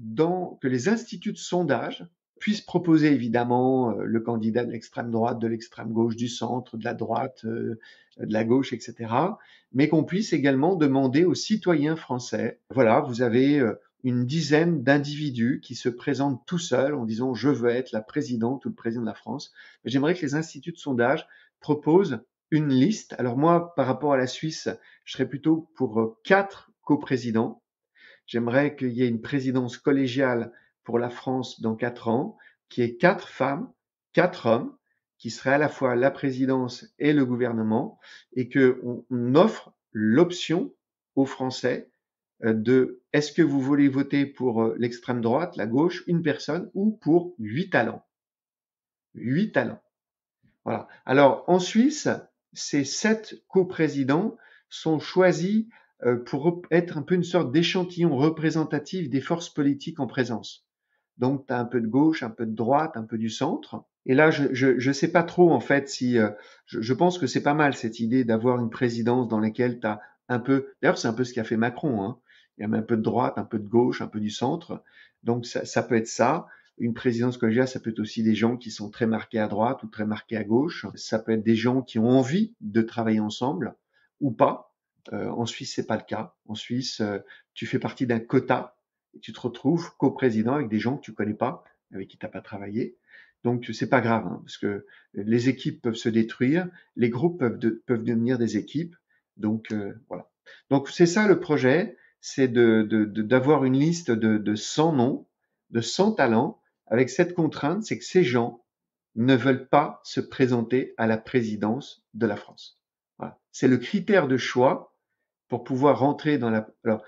Speaker 2: que les instituts de sondage puissent proposer évidemment le candidat de l'extrême droite, de l'extrême gauche, du centre, de la droite, de la gauche, etc. Mais qu'on puisse également demander aux citoyens français, voilà, vous avez une dizaine d'individus qui se présentent tout seuls en disant je veux être la présidente ou le président de la France. J'aimerais que les instituts de sondage proposent une liste. Alors moi, par rapport à la Suisse, je serais plutôt pour 4 coprésidents. J'aimerais qu'il y ait une présidence collégiale pour la France dans 4 ans, qui ait 4 femmes, 4 hommes, qui seraient à la fois la présidence et le gouvernement, et qu'on offre l'option aux Français de est-ce que vous voulez voter pour l'extrême droite, la gauche, une personne, ou pour 8 talents. 8 talents. Voilà. Alors, en Suisse, ces 7 coprésidents sont choisis pour être un peu une sorte d'échantillon représentatif des forces politiques en présence. Donc, tu as un peu de gauche, un peu de droite, un peu du centre. Et là, je sais pas trop, en fait, si... je pense que c'est pas mal, cette idée d'avoir une présidence dans laquelle tu as un peu... D'ailleurs, c'est un peu ce qu'a fait Macron, hein. Il y a un peu de droite, un peu de gauche, un peu du centre. Donc, ça peut être ça. Une présidence collégiale, ça peut être aussi des gens qui sont très marqués à droite ou très marqués à gauche. Ça peut être des gens qui ont envie de travailler ensemble ou pas. En Suisse, c'est pas le cas. En Suisse, tu fais partie d'un quota et tu te retrouves coprésident avec des gens que tu connais pas, avec qui t'as pas travaillé. Donc c'est pas grave, hein, parce que les équipes peuvent se détruire, les groupes peuvent devenir des équipes. Donc voilà. Donc c'est ça le projet, c'est d'avoir une liste de 100 noms, de 100 talents, avec cette contrainte, c'est que ces gens ne veulent pas se présenter à la présidence de la France. Voilà. C'est le critère de choix pour pouvoir rentrer dans la... Alors,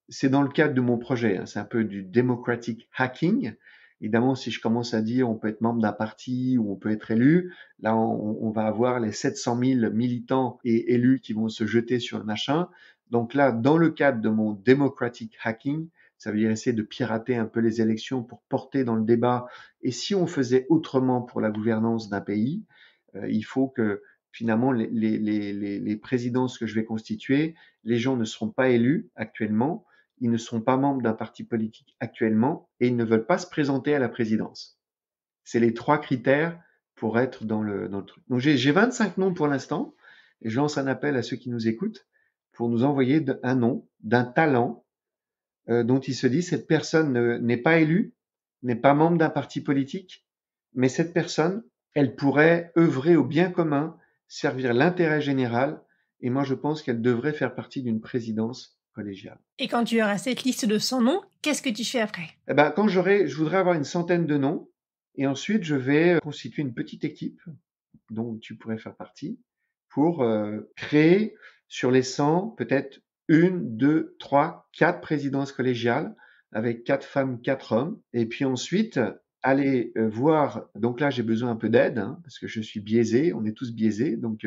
Speaker 2: c'est dans le cadre de mon projet, hein, c'est un peu du democratic hacking. Évidemment, si je commence à dire on peut être membre d'un parti ou on peut être élu, là on va avoir les 700 000 militants et élus qui vont se jeter sur le machin. Donc là, dans le cadre de mon democratic hacking, ça veut dire essayer de pirater un peu les élections pour porter dans le débat. Et si on faisait autrement pour la gouvernance d'un pays, il faut que finalement les présidences que je vais constituer, les gens ne seront pas élus actuellement, ils ne seront pas membres d'un parti politique actuellement et ils ne veulent pas se présenter à la présidence. C'est les 3 critères pour être dans le truc. Donc j'ai 25 noms pour l'instant et je lance un appel à ceux qui nous écoutent pour nous envoyer un nom d'un talent dont ils se disent cette personne n'est pas élue, n'est pas membre d'un parti politique, mais cette personne, elle pourrait œuvrer au bien commun, servir l'intérêt général, et moi je pense qu'elle devrait faire partie d'une présidence collégiale.
Speaker 1: Et quand tu auras cette liste de 100 noms, qu'est-ce que tu fais après?
Speaker 2: Eh ben, je voudrais avoir une centaine de noms, et ensuite je vais constituer une petite équipe dont tu pourrais faire partie pour créer sur les 100 peut-être 1, 2, 3, 4 présidences collégiales avec 4 femmes, 4 hommes. Et puis ensuite, aller voir, donc là j'ai besoin un peu d'aide, hein, parce que je suis biaisé, on est tous biaisés, donc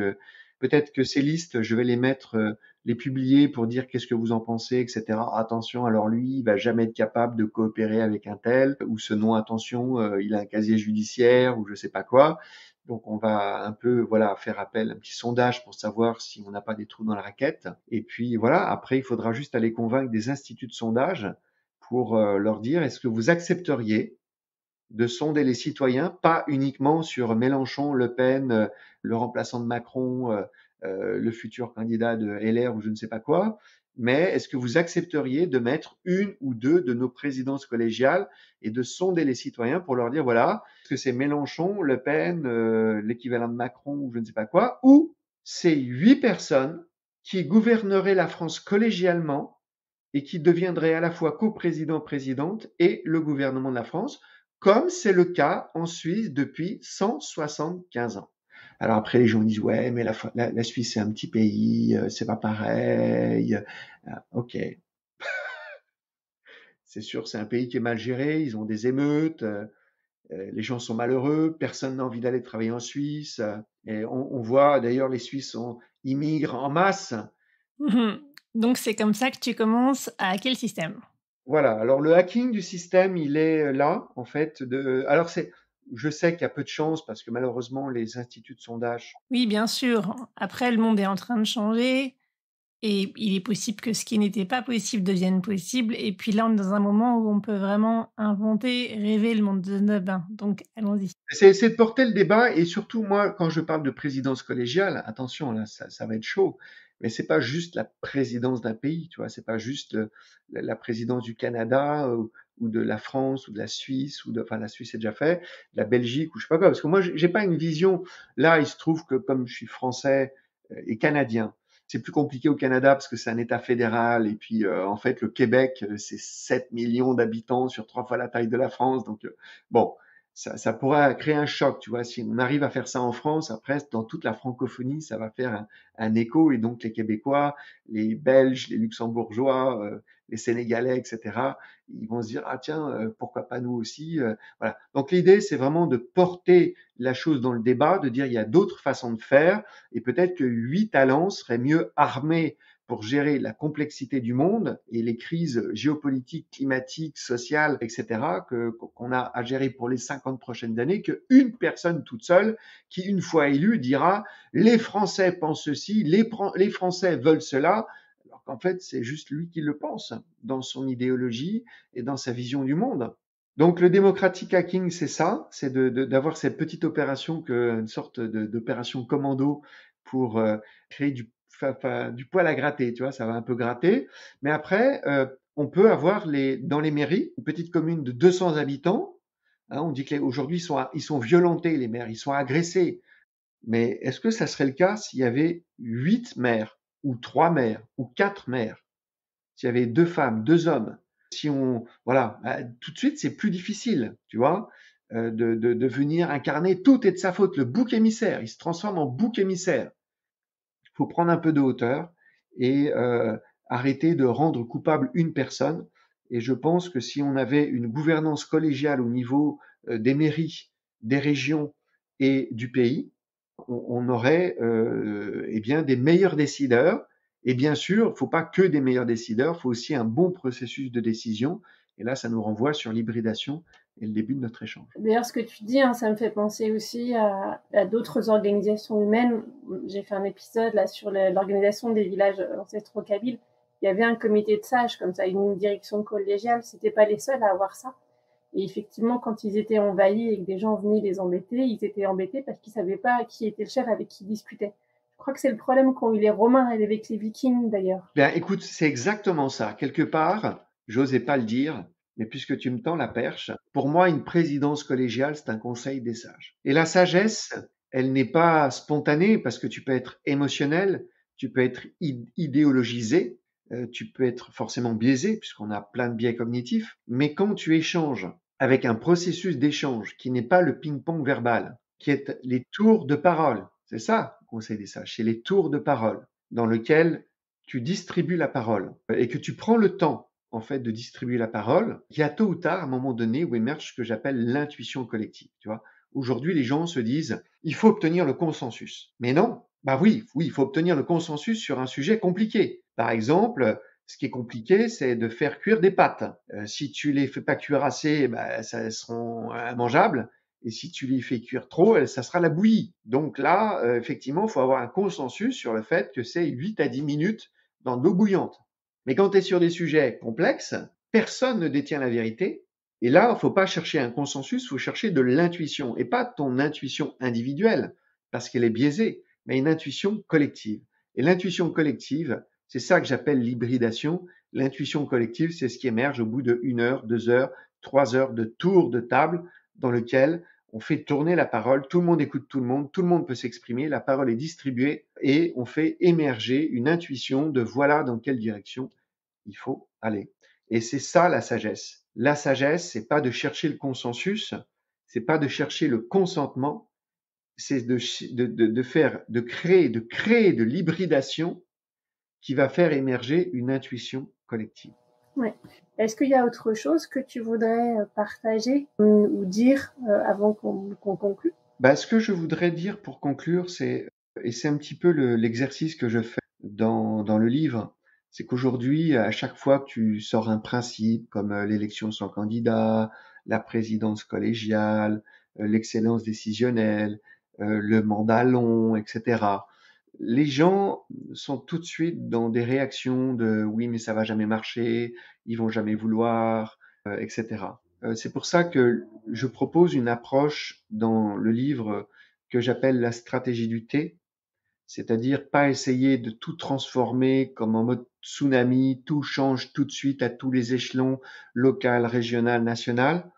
Speaker 2: peut-être que ces listes, je vais les mettre, les publier pour dire qu'est-ce que vous en pensez, etc. Attention, alors lui, il va jamais être capable de coopérer avec un tel, ou ce non, attention, il a un casier judiciaire, ou je sais pas quoi. Donc on va un peu voilà faire appel à un petit sondage pour savoir si on n'a pas des trous dans la raquette. Et puis voilà, après il faudra juste aller convaincre des instituts de sondage pour leur dire est-ce que vous accepteriez de sonder les citoyens, pas uniquement sur Mélenchon, Le Pen, le remplaçant de Macron, le futur candidat de LR ou je ne sais pas quoi, mais est-ce que vous accepteriez de mettre une ou deux de nos présidences collégiales et de sonder les citoyens pour leur dire voilà, est-ce que c'est Mélenchon, Le Pen, l'équivalent de Macron ou je ne sais pas quoi, ou c'est 8 personnes qui gouverneraient la France collégialement et qui deviendrait à la fois coprésident, présidente et le gouvernement de la France, comme c'est le cas en Suisse depuis 175 ans. Alors après, les gens disent ouais, mais la Suisse c'est un petit pays, c'est pas pareil. Ok, c'est sûr, c'est un pays qui est mal géré, ils ont des émeutes, les gens sont malheureux, personne n'a envie d'aller travailler en Suisse. Et on voit d'ailleurs les Suisses immigrent en masse.
Speaker 1: Mhm. Donc c'est comme ça que tu commences à hacker le système.
Speaker 2: Voilà, alors le hacking du système, il est là, en fait. Alors je sais qu'il y a peu de chance parce que malheureusement, les instituts de sondage.
Speaker 1: Oui, bien sûr. Après, le monde est en train de changer et il est possible que ce qui n'était pas possible devienne possible. Et puis là, on est dans un moment où on peut vraiment inventer, rêver le monde de demain. Donc, allons-y.
Speaker 2: C'est de porter le débat et surtout, moi, quand je parle de présidence collégiale, attention, là, ça va être chaud, mais c'est pas juste la présidence d'un pays, tu vois, c'est pas juste la présidence du Canada ou de la France ou de la Suisse enfin la Suisse c'est déjà fait, de la Belgique ou je sais pas quoi, parce que moi j'ai pas une vision. Là, il se trouve que comme je suis français et canadien, c'est plus compliqué au Canada parce que c'est un État fédéral et puis en fait le Québec c'est 7 millions d'habitants sur 3 fois la taille de la France, donc bon ça pourrait créer un choc, tu vois. Si on arrive à faire ça en France, après, dans toute la francophonie, ça va faire un écho. Et donc, les Québécois, les Belges, les Luxembourgeois, les Sénégalais, etc., ils vont se dire, ah tiens, pourquoi pas nous aussi voilà. Donc, l'idée, c'est vraiment de porter la chose dans le débat, de dire, il y a d'autres façons de faire. Et peut-être que 8 talents seraient mieux armés pour gérer la complexité du monde et les crises géopolitiques, climatiques, sociales, etc., qu'on a à gérer pour les 50 prochaines années, qu'une personne toute seule qui, une fois élue, dira les Français pensent ceci, les Français veulent cela, alors qu'en fait, c'est juste lui qui le pense dans son idéologie et dans sa vision du monde. Donc le democratic hacking, c'est ça, c'est d'avoir cette petite opération, une sorte d'opération commando pour créer du poil à gratter, tu vois, ça va un peu gratter. Mais après, on peut avoir dans les mairies, une petite commune de 200 habitants, hein, on dit qu'aujourd'hui ils sont violentés les maires, ils sont agressés. Mais est-ce que ça serait le cas s'il y avait 8 maires, ou 3 maires, ou 4 maires? S'il y avait 2 femmes, 2 hommes? Si voilà, tout de suite c'est plus difficile, tu vois, de venir incarner tout est de sa faute. Le bouc émissaire, il se transforme en bouc émissaire. Il faut prendre un peu de hauteur et arrêter de rendre coupable une personne. Et je pense que si on avait une gouvernance collégiale au niveau des mairies, des régions et du pays, on aurait eh bien des meilleurs décideurs. Et bien sûr, il ne faut pas que des meilleurs décideurs, il faut aussi un bon processus de décision. Et là, ça nous renvoie sur l'hybridation et le début de notre échange.
Speaker 3: D'ailleurs, ce que tu dis, ça me fait penser aussi à d'autres organisations humaines. J'ai fait un épisode là sur l'organisation des villages ancestraux kabyles. Il y avait un comité de sages comme ça, une direction collégiale. C'était pas les seuls à avoir ça. Et effectivement, quand ils étaient envahis et que des gens venaient les embêter, ils étaient embêtés parce qu'ils savaient pas qui était le chef avec qui ils discutaient. Je crois que c'est le problème qu'ont eu les Romains et avec les Vikings d'ailleurs.
Speaker 2: Bien, écoute, c'est exactement ça. Quelque part, j'osais pas le dire, mais puisque tu me tends la perche, pour moi, une présidence collégiale, c'est un conseil des sages. Et la sagesse, elle n'est pas spontanée parce que tu peux être émotionnel, tu peux être idéologisé, tu peux être forcément biaisé puisqu'on a plein de biais cognitifs. Mais quand tu échanges avec un processus d'échange qui n'est pas le ping-pong verbal, qui est les tours de parole, c'est ça, le conseil des sages, c'est les tours de parole dans lequel tu distribues la parole et que tu prends le temps en fait de distribuer la parole, il y a tôt ou tard à un moment donné où émerge ce que j'appelle l'intuition collective. Tu vois, aujourd'hui les gens se disent il faut obtenir le consensus. Mais non, bah oui, il faut obtenir le consensus sur un sujet compliqué. Par exemple, ce qui est compliqué, c'est de faire cuire des pâtes. Si tu les fais pas cuire assez, bah, ça seront immangeables. Et si tu les fais cuire trop, ça sera la bouillie. Donc là, effectivement, il faut avoir un consensus sur le fait que c'est 8 à 10 minutes dans de l'eau bouillante. Mais quand tu es sur des sujets complexes, personne ne détient la vérité. Et là, il ne faut pas chercher un consensus, il faut chercher de l'intuition. Et pas ton intuition individuelle, parce qu'elle est biaisée, mais une intuition collective. Et l'intuition collective, c'est ça que j'appelle l'hybridation. L'intuition collective, c'est ce qui émerge au bout de 1 heure, 2 heures, 3 heures de tour de table dans lequel on fait tourner la parole, tout le monde écoute tout le monde peut s'exprimer, la parole est distribuée et on fait émerger une intuition de voilà dans quelle direction il faut aller. Et c'est ça la sagesse. La sagesse, c'est pas de chercher le consensus, c'est pas de chercher le consentement, c'est de créer de l'hybridation qui va faire émerger une intuition collective.
Speaker 3: Ouais. Est-ce qu'il y a autre chose que tu voudrais partager ou dire avant qu'on conclue?
Speaker 2: Ce que je voudrais dire pour conclure, c'est un petit peu l'exercice que je fais dans le livre, c'est qu'aujourd'hui, à chaque fois que tu sors un principe comme l'élection sans candidat, la présidence collégiale, l'excellence décisionnelle, le mandat long, etc., les gens sont tout de suite dans des réactions de oui, mais ça va jamais marcher, ils vont jamais vouloir, etc. C'est pour ça que je propose une approche dans le livre que j'appelle la stratégie du thé, c'est-à-dire pas essayer de tout transformer comme en mode tsunami, tout change tout de suite à tous les échelons, local, régional, national.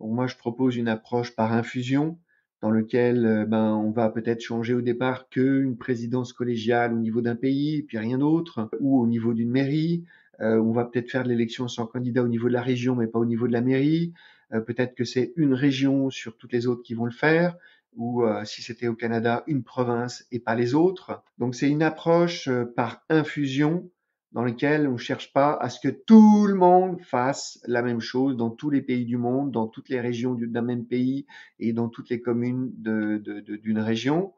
Speaker 2: Donc moi, je propose une approche par infusion, dans lequel on va peut-être changer au départ qu'une présidence collégiale au niveau d'un pays, puis rien d'autre, ou au niveau d'une mairie. On va peut-être faire de l'élection sans candidat au niveau de la région, mais pas au niveau de la mairie. Peut-être que c'est une région sur toutes les autres qui vont le faire, ou si c'était au Canada, une province et pas les autres. Donc c'est une approche par infusion, dans lequel on ne cherche pas à ce que tout le monde fasse la même chose dans tous les pays du monde, dans toutes les régions d'un même pays et dans toutes les communes d'une région.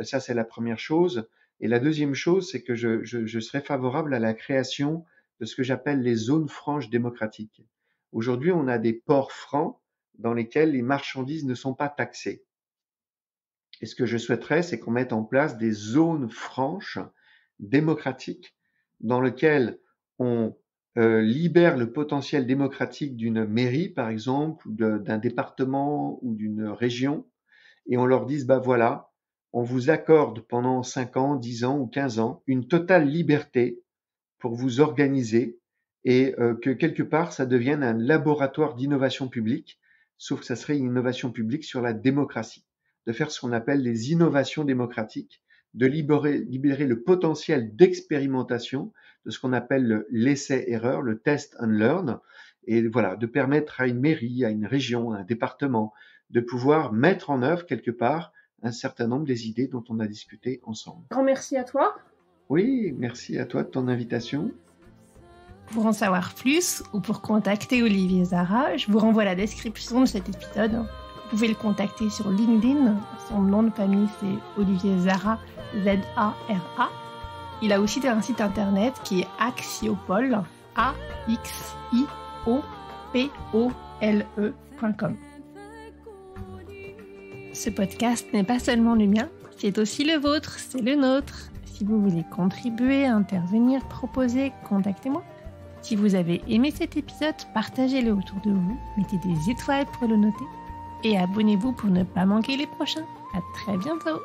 Speaker 2: Ça, c'est la première chose. Et la deuxième chose, c'est que je serais favorable à la création de ce que j'appelle les zones franches démocratiques. Aujourd'hui, on a des ports francs dans lesquels les marchandises ne sont pas taxées. Et ce que je souhaiterais, c'est qu'on mette en place des zones franches démocratiques dans lesquelles on libère le potentiel démocratique d'une mairie, par exemple, ou d'un département ou d'une région, et on leur dise, voilà, on vous accorde pendant 5 ans, 10 ans ou 15 ans une totale liberté pour vous organiser et que quelque part, ça devienne un laboratoire d'innovation publique, sauf que ça serait une innovation publique sur la démocratie, de faire ce qu'on appelle les innovations démocratiques, de libérer le potentiel d'expérimentation de ce qu'on appelle l'essai-erreur, le test and learn, et voilà, de permettre à une mairie, à une région, à un département, de pouvoir mettre en œuvre quelque part un certain nombre des idées dont on a discuté ensemble.
Speaker 3: Grand merci à toi.
Speaker 2: Oui, merci à toi de ton invitation.
Speaker 1: Pour en savoir plus ou pour contacter Olivier Zara, je vous renvoie à la description de cet épisode. Vous pouvez le contacter sur LinkedIn. Son nom de famille, c'est Olivier Zara, Z-A-R-A. Il a aussi un site internet qui est Axiopole, A-X-I-O-P-O-L-E.com. Ce podcast n'est pas seulement le mien, c'est aussi le vôtre, c'est le nôtre. Si vous voulez contribuer, intervenir, proposer, contactez-moi. Si vous avez aimé cet épisode, partagez-le autour de vous, mettez des étoiles pour le noter et abonnez-vous pour ne pas manquer les prochains. À très bientôt!